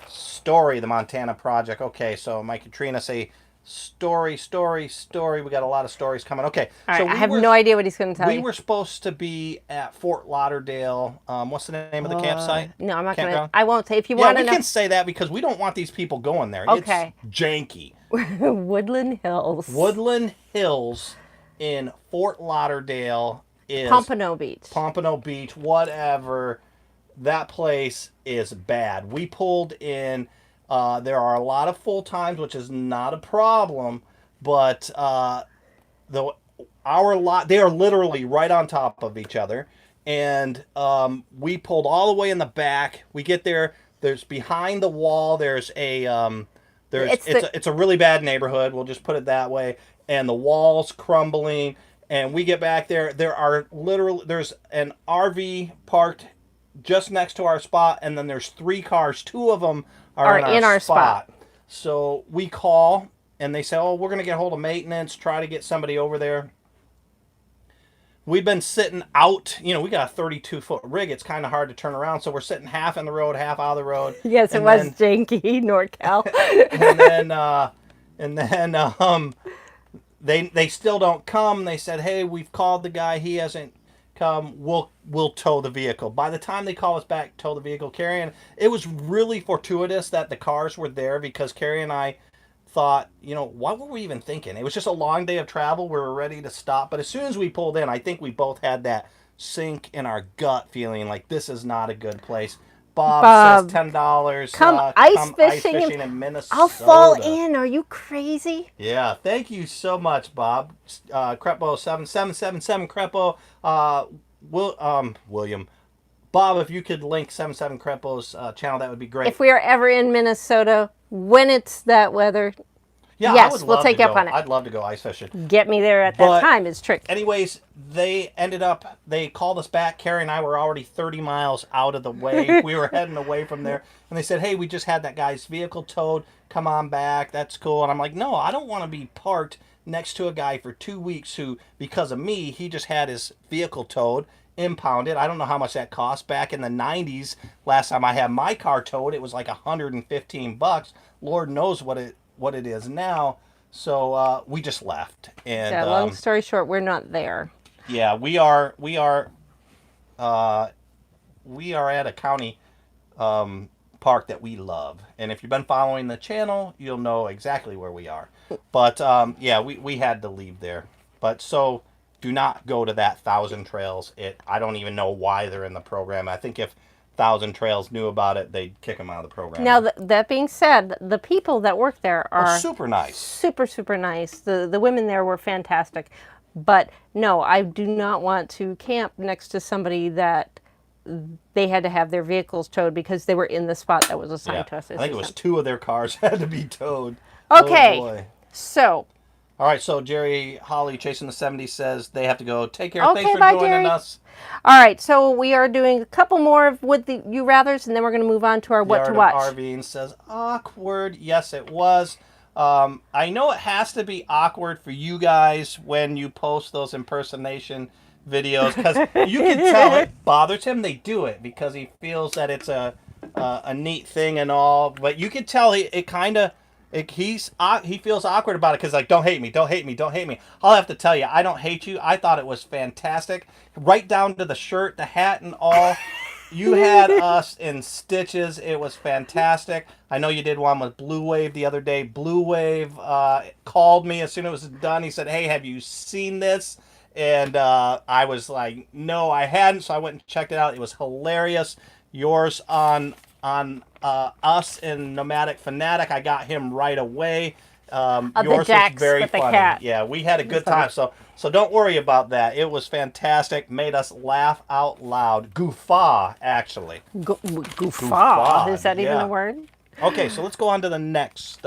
Story, the Montana Project. Okay, so Mike and Trina say story. We got a lot of stories coming. Okay,
All right,
so
I have no idea what he's going to tell
we
you.
were supposed to be at Fort Lauderdale. What's the name of the campsite?
No, I'm not going to.
Campground?
I won't say. If you
Yeah,
want to
we
know.
can say that because we don't want these people going there.
Okay.
It's janky.
Woodland Hills.
Woodland Hills in Fort Lauderdale is
Pompano Beach.
Pompano Beach, whatever. That place is bad. We pulled in. There are a lot of full times, which is not a problem, but our lot, they are literally right on top of each other, and we pulled all the way in the back. We get there. There's behind the wall. There's a it's a really bad neighborhood. We'll just put it that way. And the walls crumbling. And we get back there. There's an RV parked just next to our spot, and then there's 3 cars. 2 of them are in our spot. So we call, and they say, "Oh, we're gonna get hold of maintenance. Try to get somebody over there." We've been sitting out. We got a 32-foot rig. It's kind of hard to turn around, so we're sitting half in the road, half out of the road.
Yes, it was janky, NorCal.
and then they still don't come. They said, "Hey, we've called the guy. He hasn't come. We'll tow the vehicle." By the time they call us back, tow the vehicle, Carrie, and it was really fortuitous that the cars were there, because Carrie and I thought, what were we even thinking? It was just a long day of travel. We were ready to stop, but as soon as we pulled in, I think we both had that sink in our gut feeling like this is not a good place. Bob says $10.
Come ice fishing
in Minnesota.
I'll fall in. Are you crazy?
Yeah, thank you so much, Bob. Crepo 7777 Crepo. William. Bob, if you could link 77 Crepo's channel, that would be great.
If we are ever in Minnesota when it's that weather,
yeah,
yes, we'll take you up on it.
I'd love to go ice fishing.
Get me there at that time is tricky.
Anyways, they called us back. Carrie and I were already 30 miles out of the way. We were heading away from there. And they said, "Hey, we just had that guy's vehicle towed. Come on back. That's cool." And I'm like, "No, I don't want to be parked next to a guy for 2 weeks who, because of me, he just had his vehicle towed, impounded. I don't know how much that cost. Back in the 90s, last time I had my car towed, it was like $115. Lord knows what it is now." So we just left. And
long story short, we're not there.
Yeah, we are at a county park that we love, and if you've been following the channel, you'll know exactly where we are. But yeah, we had to leave there. But so do not go to that Thousand Trails. I don't even know why they're in the program. I think if Thousand Trails knew about it, they'd kick them out of the program.
Now, that being said, the people that work there are
super nice.
Super nice. The women there were fantastic. But no, I do not want to camp next to somebody that they had to have their vehicles towed because they were in the spot that was assigned to us.
I think it was 2 of their cars had to be towed.
Okay,
oh boy.
So.
All right, so Jerry Holly, Chasing the 70s, says they have to go. Take care.
Okay,
Thanks for
bye,
joining
Jerry.
us.
All right, so we are doing a couple more of Would You Rathers, and then we're going to move on to our What to Watch.
RVing says, awkward. Yes, it was. I know it has to be awkward for you guys when you post those impersonation videos because you can tell it bothers him. They do it because he feels that it's a neat thing and all, but you can tell he feels awkward about it because like, don't hate me, don't hate me, don't hate me. I'll have to tell you, I don't hate you. I thought it was fantastic, right down to the shirt, the hat, and all. You had us in stitches. It was fantastic. I know you did one with Blue Wave the other day. Blue Wave called me as soon as it was done. He said, "Hey, have you seen this?" And I was like, "No, I hadn't." So I went and checked it out. It was hilarious. Yours on us in Nomadic Fanatic. I got him right away. Yours was very funny. Yeah, we had a good time. So don't worry about that. It was fantastic. Made us laugh out loud. Goofa, actually.
Goofa. Is that even a word?
Okay, so let's go on to the next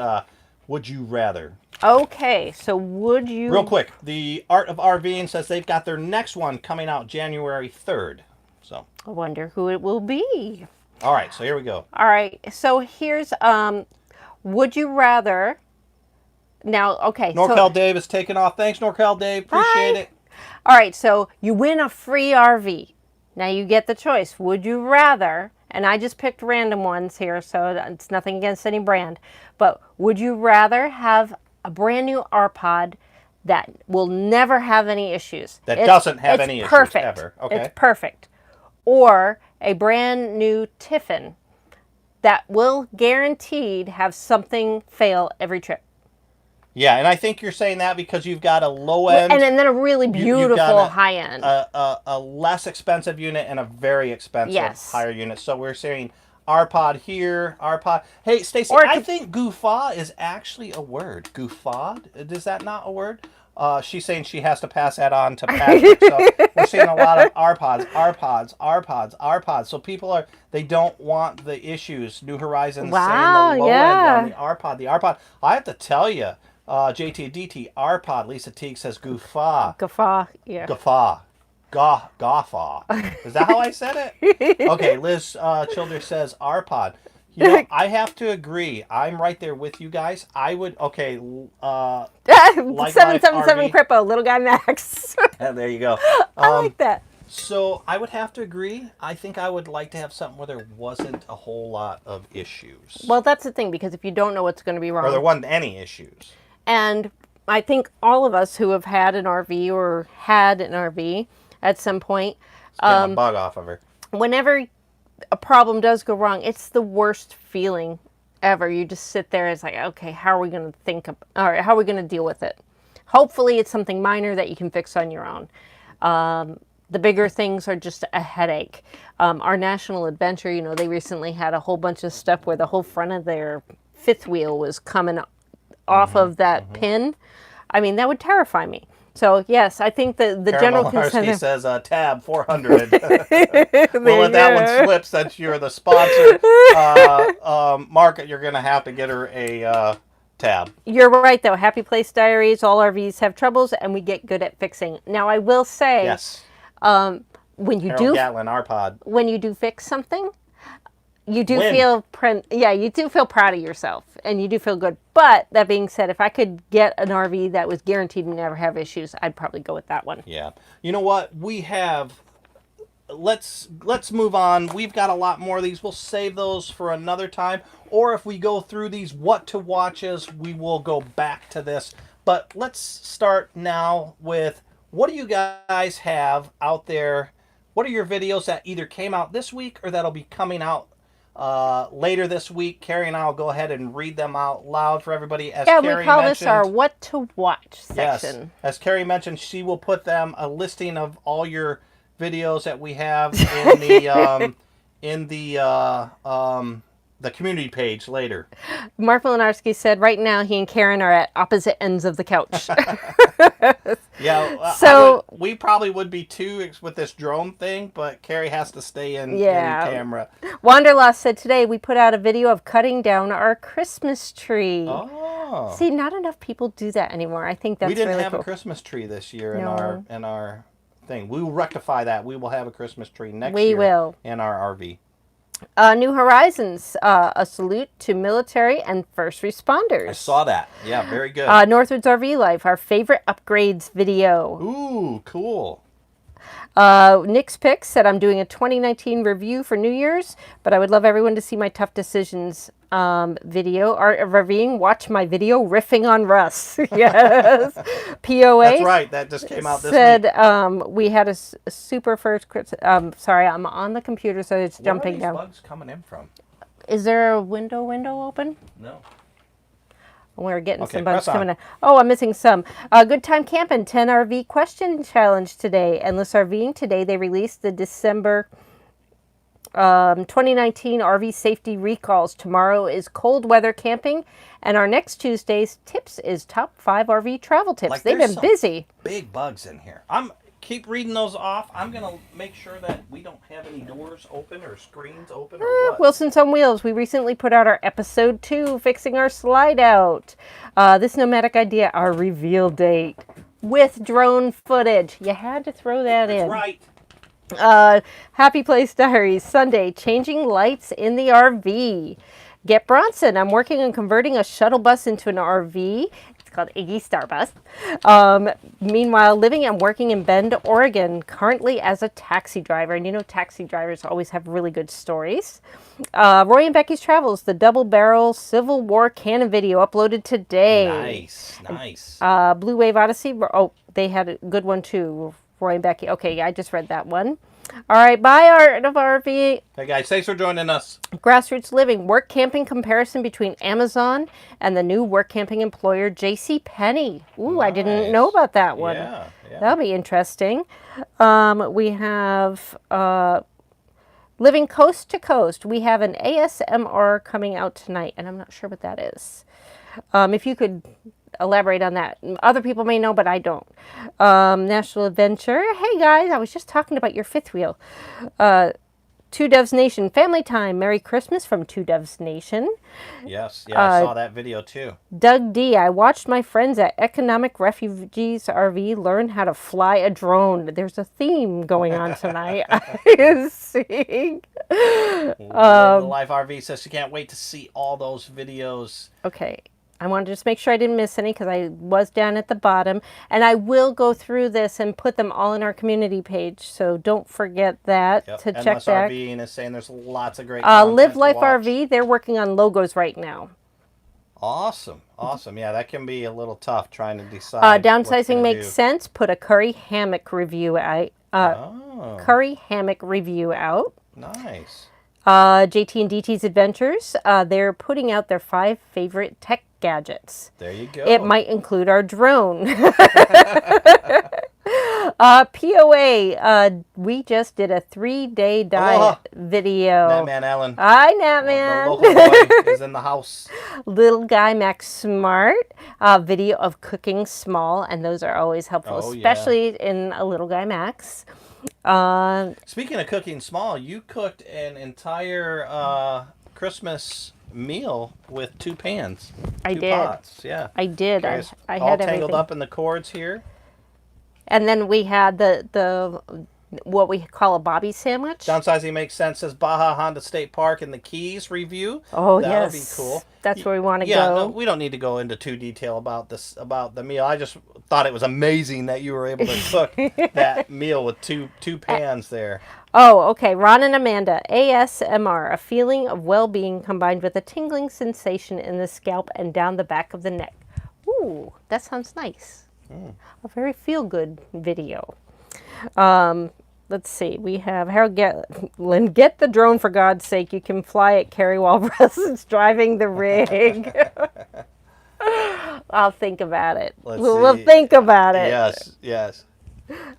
Would You Rather.
Okay, so would you...
Real quick, the Art of RVing says they've got their next one coming out January 3rd. So
I wonder who it will be.
All right, so here we go.
All right, so here's... would you rather... Now, okay.
NorCal Dave is taking off. Thanks, NorCal Dave. Appreciate it.
All right, so you win a free RV. Now you get the choice. Would you rather, and I just picked random ones here, so it's nothing against any brand, but would you rather have a brand new RPod that will never have any issues?
That doesn't have any issues ever. Okay.
It's perfect. Or a brand new Tiffin that will guaranteed have something fail every trip.
Yeah, and I think you're saying that because you've got a low end...
And then a really beautiful high end.
A less expensive unit and a very expensive higher unit. So we're saying RPod here, RPod... Hey, Stacy, I think Goofa is actually a word. Goofad? Is that not a word? She's saying she has to pass that on to Patrick. So we're seeing a lot of RPods. So people they don't want the issues. New Horizons saying the low end on the RPod. The RPod, I have to tell you, JTDT, RPod, Lisa Teague says Goofa.
Guffaw, yeah.
Guffaw. Gawfaw. Is that how I said it? Okay, Liz Childers says RPod. You know, I have to agree. I'm right there with you guys. I would, okay.
777 Crippo, Little Guy Max.
There you go.
I like that.
So I would have to agree. I think I would like to have something where there wasn't a whole lot of issues.
Well, that's the thing, because if you don't know what's going to be wrong.
Or there wasn't any issues.
And I think all of us who have had an RV or had an RV at some point.
Getting a bug off of her.
Whenever a problem does go wrong, it's the worst feeling ever. You just sit there and it's like, okay, how are we going to how are we going to deal with it? Hopefully it's something minor that you can fix on your own. The bigger things are just a headache. Our National Adventure, you know, they recently had a whole bunch of stuff where the whole front of their fifth wheel was coming off of that pin. I mean, that would terrify me. So, yes, I think the general consensus
says tab 400. We'll let that one slip since you're the sponsor. Mark, you're going to have to get her a tab.
You're right, though. Happy Place Diaries, all RVs have troubles, and we get good at fixing. Now, I will say,
yes.
When you
Gatlin, RPod.
When you do fix something, you do feel proud of yourself, and you do feel good. But that being said, if I could get an RV that was guaranteed to never have issues, I'd probably go with that one.
Yeah. You know what? We have... Let's move on. We've got a lot more of these. We'll save those for another time. Or if we go through these what to watches, we will go back to this. But let's start now with, what do you guys have out there? What are your videos that either came out this week or that'll be coming out later this week? Carrie and I will go ahead and read them out loud for everybody. As Carrie
we call this our what to watch section.
Yes. As Carrie mentioned, she will put them a listing of all your videos that we have in the community page later.
Mark Milinarski said right now he and Karen are at opposite ends of the couch.
Yeah,
so
we probably would be too with this drone thing, but Carrie has to stay in camera.
Wanderlust said today we put out a video of cutting down our Christmas tree.
Oh,
see, not enough people do that anymore. I think that's
we didn't
really
have
cool.
a Christmas tree this year in our thing. We will rectify that. We will have a Christmas tree next year.
We will
in our RV.
New Horizons, a salute to military and first responders.
I saw that. Yeah, very good.
Northwoods RV Life, our favorite upgrades video.
Ooh, cool.
Nick's Picks said, I'm doing a 2019 review for New Year's, but I would love everyone to see my tough decisions video. Art of RVing, watch my video riffing on Russ. Yes. POA.
That's right. That just came out this
said,
week.
We had a super first. Sorry, I'm on the computer, so it's jumping down.
Where are these bugs coming in from?
Is there a window open?
No.
We're getting
Okay,
some bugs
press on.
coming in. Oh, I'm missing some. Good Time Camping 10 RV question challenge today. Endless RVing today. They released the December 2019 RV safety recalls. Tomorrow is cold weather camping, and our next Tuesday's tips is top 5 RV travel tips.
Like,
they've
there's
been busy.
Big bugs in here. Keep reading those off. I'm gonna make sure that we don't have any doors open or screens open or what.
Wilson's on Wheels. We recently put out our episode 2, fixing our slide out. This nomadic idea, our reveal date with drone footage. You had to throw that in.
That's right.
Happy Place Diaries, Sunday, changing lights in the RV. Get Bronson. I'm working on converting a shuttle bus into an RV. It's called Iggy Star Bus. Meanwhile, living and working in Bend, Oregon, currently as a taxi driver. And you know, taxi drivers always have really good stories. Roy and Becky's Travels, the double barrel Civil War cannon video uploaded today.
Nice.
Blue Wave Odyssey. Oh, they had a good one too. Roy and Becky. Okay, I just read that one. All right, bye, Art of RV.
Hey guys, thanks for joining us.
Grassroots Living, work camping comparison between Amazon and the new work camping employer, J.C. Penney. Ooh, nice. I didn't know about that one.
Yeah.
That'll be interesting. We have Living Coast to Coast. We have an ASMR coming out tonight, and I'm not sure what that is. If you could elaborate on that. Other people may know, but I don't. National Adventure. Hey guys, I was just talking about your fifth wheel. Two Doves Nation, family time. Merry Christmas from Two Doves Nation.
Yes, I saw that video too.
Doug D, I watched my friends at Economic Refugees RV learn how to fly a drone. There's a theme going on tonight. I see.
Life RV says she can't wait to see all those videos.
Okay. I wanted to just make sure I didn't miss any because I was down at the bottom. And I will go through this and put them all in our community page. So don't forget that to check that.
RVing is saying there's lots of great content
Live Life
to watch.
RV, they're working on logos right now.
Awesome. Yeah, that can be a little tough trying to decide.
Downsizing makes sense. Put a Curry hammock review out. Curry hammock review out.
Nice.
JT and DT's Adventures, they're putting out their 5 favorite tech gadgets.
There you go.
It might include our drone. POA, we just did a 3-day diet video.
Natman Allen.
Hi, Natman.
The local boy is in the house.
Little Guy Max Smart, video of cooking small, and those are always helpful, especially in a Little Guy Max.
Speaking of cooking small, you cooked an entire Christmas meal with 2 pans.
I
2
did.
pots. Yeah.
I did. I
all
had
tangled
everything
up in the cords here.
And then we had the what we call a Bobby sandwich.
Downsizing makes sense. Says Baja Honda State Park in the Keys review.
Oh,
that
yes.
would be cool.
That's where we want to go.
No, we don't need to go into too detail about the meal. I just thought it was amazing that you were able to cook that meal with two pans there.
Oh, okay. Ron and Amanda, ASMR, a feeling of well-being combined with a tingling sensation in the scalp and down the back of the neck. Ooh, that sounds nice. A very feel-good video. Let's see. We have Harold Gatlin. Get the drone for God's sake. You can fly it, Kerry, while Russ is driving the rig. I'll think about it. We'll think about it.
Yes.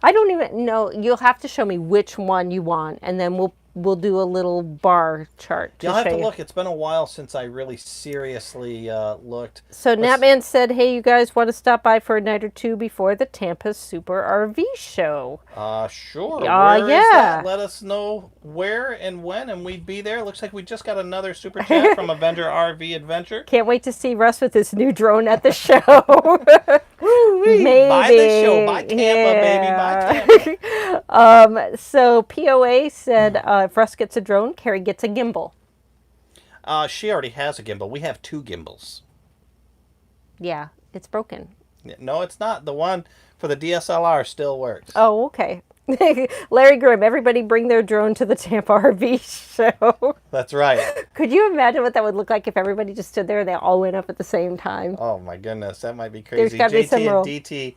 I don't even know. You'll have to show me which one you want, and then we'll do a little bar chart.
You'll have to look. It's been a while since I really seriously looked.
So Natman said, hey, you guys want to stop by for a night or two before the Tampa Super RV show?
Sure. Where is
yeah.
that? Let us know where and when, and we'd be there. Looks like we just got another super chat from Avenger RV Adventure.
Can't wait to see Russ with his new drone at the show. Maybe.
Buy the show. Buy Tampa, baby. Buy Tampa.
So POA said, if Russ gets a drone, Kerry gets a gimbal.
She already has a gimbal. We have 2 gimbals.
Yeah, it's broken.
No, it's not. The one for the DSLR still works.
Oh, okay. Larry Grimm, everybody bring their drone to the Tampa RV show.
That's right.
Could you imagine what that would look like if everybody just stood there and they all went up at the same time?
Oh my goodness, that might be
There's
crazy.
got to be some
JT
rule.
and DT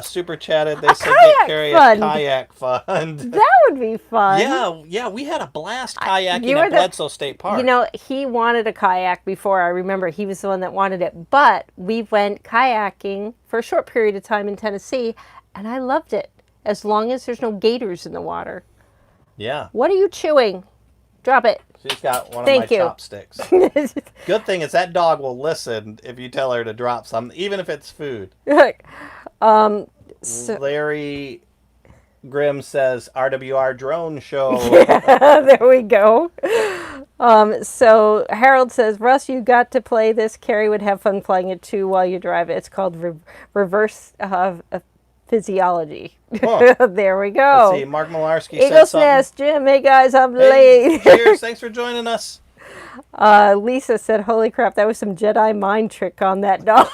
super chatted. They
A
said get
kayak
Kerry
fund.
a kayak fund.
That would be fun.
Yeah, we had a blast kayaking
You were
at Bledsoe State Park.
You know, he wanted a kayak before. I remember he was the one that wanted it. But we went kayaking for a short period of time in Tennessee, and I loved it, as long as there's no gators in the water.
Yeah.
What are you chewing? Drop it.
She's got one
Thank
of my
you.
chopsticks. Good thing is that dog will listen if you tell her to drop something, even if it's food. Larry Grimm says RWR drone show.
Yeah, there we go. So Harold says, Russ, you got to play this. Kerry would have fun flying it too while you drive it. It's called reverse physiology.
Huh.
There we go.
Let's see, Mark Malarski said
Eagle's
something.
Nest, Jim. Hey guys, I'm
Hey,
late.
cheers, thanks for joining us.
Lisa said, holy crap, that was some Jedi mind trick on that dog.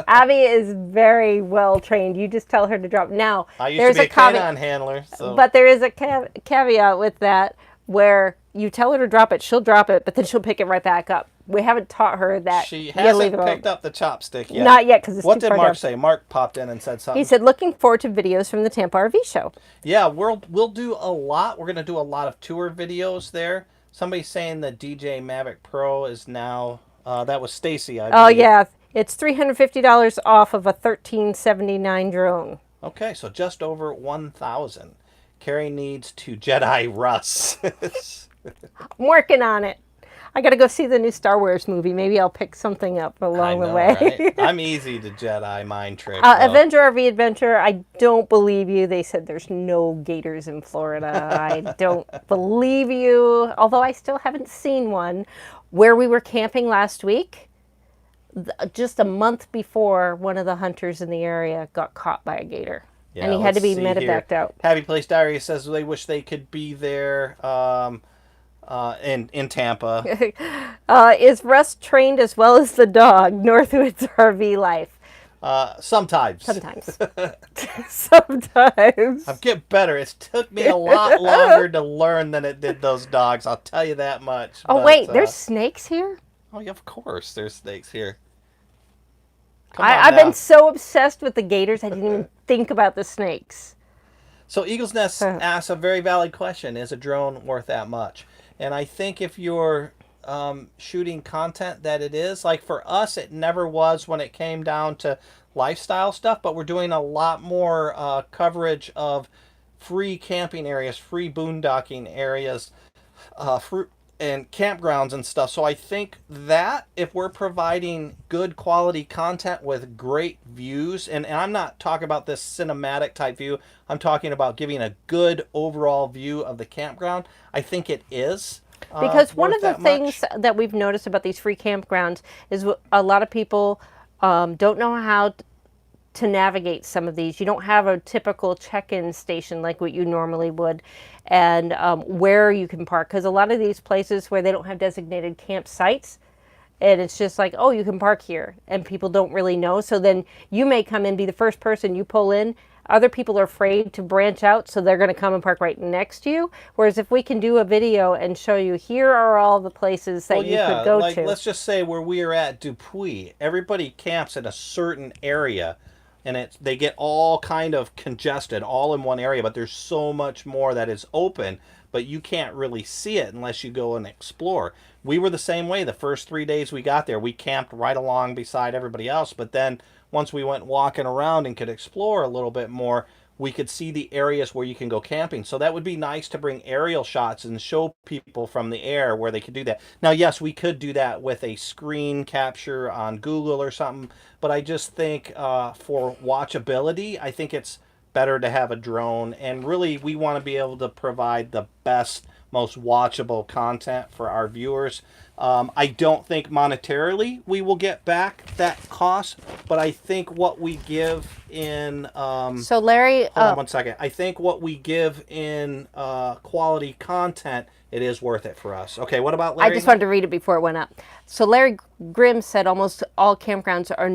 Abby is very well trained. You just tell her to drop. Now,
I used
there's
to be a
caveat,
canine handler. So.
but there is a caveat with that where you tell her to drop it, she'll drop it, but then she'll pick it right back up. We haven't taught her that.
She
you
hasn't
leave it alone.
picked up the chopstick yet.
Not yet, because it's
What
too
did
far
Mark
down.
say? Mark popped in and said something.
He said, looking forward to videos from the Tampa RV show.
Yeah, we'll do a lot. We're going to do a lot of tour videos there. Somebody's saying the DJ Mavic Pro is now, that was Stacy, I believe.
Oh, yeah. It's $350 off of a $1,379 drone.
Okay, so just over 1,000. Kerry needs to Jedi Russ.
I'm working on it. I got to go see the new Star Wars movie. Maybe I'll pick something up along the way.
Right? I'm easy to Jedi mind trick.
Avenger RV Adventure, I don't believe you. They said there's no gators in Florida. I don't believe you, although I still haven't seen one. Where we were camping last week, just a month before, one of the hunters in the area got caught by a gator.
Yeah,
and he had to be
let's see
medevaced
here.
out.
Happy Place Diary says they wish they could be there in Tampa.
Is Russ trained as well as the dog? Northwoods RV life.
Sometimes.
Sometimes. Sometimes.
I've get better. It took me a lot longer to learn than it did those dogs. I'll tell you that much.
Oh,
but,
wait, there's snakes here?
Oh, yeah, of course. There's snakes here.
I've been so obsessed with the gators, I didn't even think about the snakes.
So Eagle's Nest asks a very valid question. Is a drone worth that much? And I think if you're shooting content that it is, like for us, it never was when it came down to lifestyle stuff, but we're doing a lot more coverage of free camping areas, free boondocking areas, and campgrounds and stuff. So I think that if we're providing good quality content with great views, and I'm not talking about this cinematic type view, I'm talking about giving a good overall view of the campground, I think it is.
Because one of the things that we've noticed about these free campgrounds is a lot of people don't know how to navigate some of these. You don't have a typical check-in station like what you normally would, and where you can park. Because a lot of these places where they don't have designated campsites, and it's just like, oh, you can park here, and people don't really know. So then you may come in, be the first person, you pull in. Other people are afraid to branch out, so they're going to come and park right next to you. Whereas if we can do a video and show you, here are all the places that you could go to.
Let's just say where we are at Dupuis, everybody camps in a certain area, and they get all kind of congested all in one area, but there's so much more that is open, but you can't really see it unless you go and explore. We were the same way. The first 3 days we got there, we camped right along beside everybody else, but then once we went walking around and could explore a little bit more, we could see the areas where you can go camping. So that would be nice to bring aerial shots and show people from the air where they could do that. Now, yes, we could do that with a screen capture on Google or something, but I just think for watchability, I think it's better to have a drone. And really, we want to be able to provide the best, most watchable content for our viewers. I don't think monetarily we will get back that cost, but I think what we give in
so Larry,
hold on one second. I think what we give in quality content, it is worth it for us. Okay, what about Larry?
I just wanted to read it before it went up. So Larry Grimm said almost all campgrounds are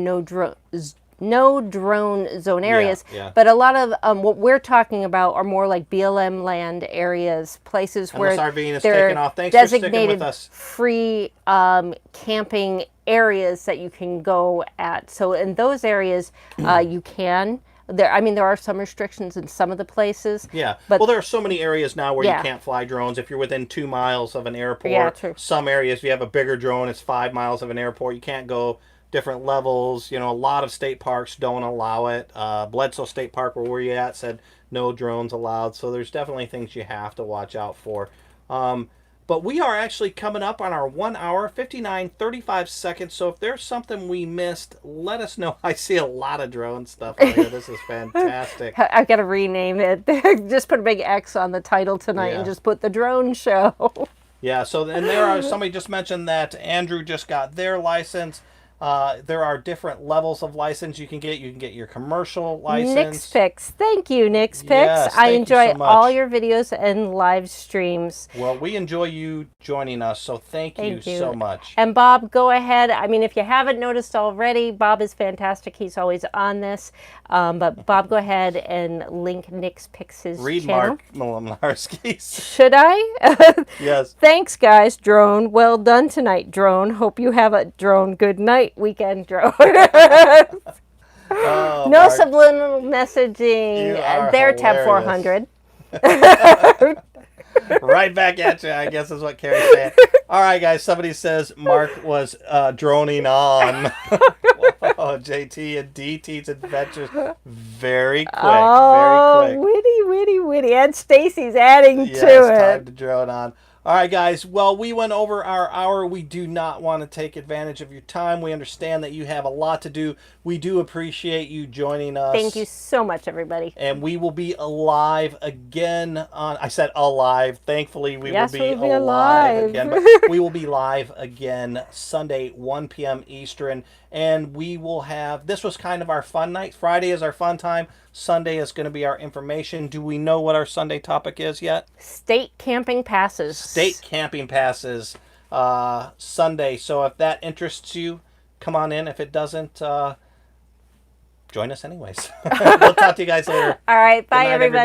no drone zone areas.
yeah.
But a lot of what we're talking about are more like BLM land areas, places
Unless
where
RVing is
they're
taking off. Thanks for sticking
designated
with us.
free camping areas that you can go at. So in those areas, you can. There are some restrictions in some of the places.
Yeah.
But
well, there are so many areas now where
Yeah.
you can't fly drones. If you're within 2 miles of an airport,
Yeah, true.
some areas, if you have a bigger drone, it's 5 miles of an airport. You can't go different levels. You know, a lot of state parks don't allow it. Bledsoe State Park, where we're at, said no drones allowed. So there's definitely things you have to watch out for. But we are actually coming up on our 1 hour, 59:35 seconds. So if there's something we missed, let us know. I see a lot of drone stuff out here. This is fantastic.
I've got to rename it. Just put a big X on the title tonight and just put the drone show.
Yeah, so and somebody just mentioned that Andrew just got their license. There are different levels of license you can get. You can get your commercial license.
Nix Picks. Thank you, Nix Picks.
Yes,
I
thank you
enjoy
so much.
all your videos and live streams.
Well, we enjoy you joining us, so thank you so much.
And Bob, go ahead. I mean, if you haven't noticed already, Bob is fantastic. He's always on this. But Bob, go ahead and link Nix Picks'
Read
channel.
Mark Malinowski's.
Should I?
Yes.
Thanks, guys. Drone. Well done tonight, Drone. Hope you have a drone good night, weekend, Drone.
Oh,
No
Mark.
subliminal messaging.
You are
There, tab
hilarious.
400.
Right back at you, I guess is what Carrie's saying. All right, guys. Somebody says Mark was droning on. Whoa, JT and DT's adventures. Very quick.
Oh,
Very quick.
witty. And Stacy's adding
Yes,
to
time
it.
to drone on. All right, guys. Well, we went over our hour. We do not want to take advantage of your time. We understand that you have a lot to do. We do appreciate you joining us.
Thank you so much, everybody.
And we will be alive again on. I said alive. Thankfully, we will be alive again. But we will be live again Sunday, 1 p.m. Eastern. And we will have. This was kind of our fun night. Friday is our fun time. Sunday is going to be our information. Do we know what our Sunday topic is yet?
State camping passes.
State camping passes Sunday. So if that interests you, come on in. If it doesn't, join us anyways. We'll talk to you guys later.
All right. Bye,
Good night,
everybody.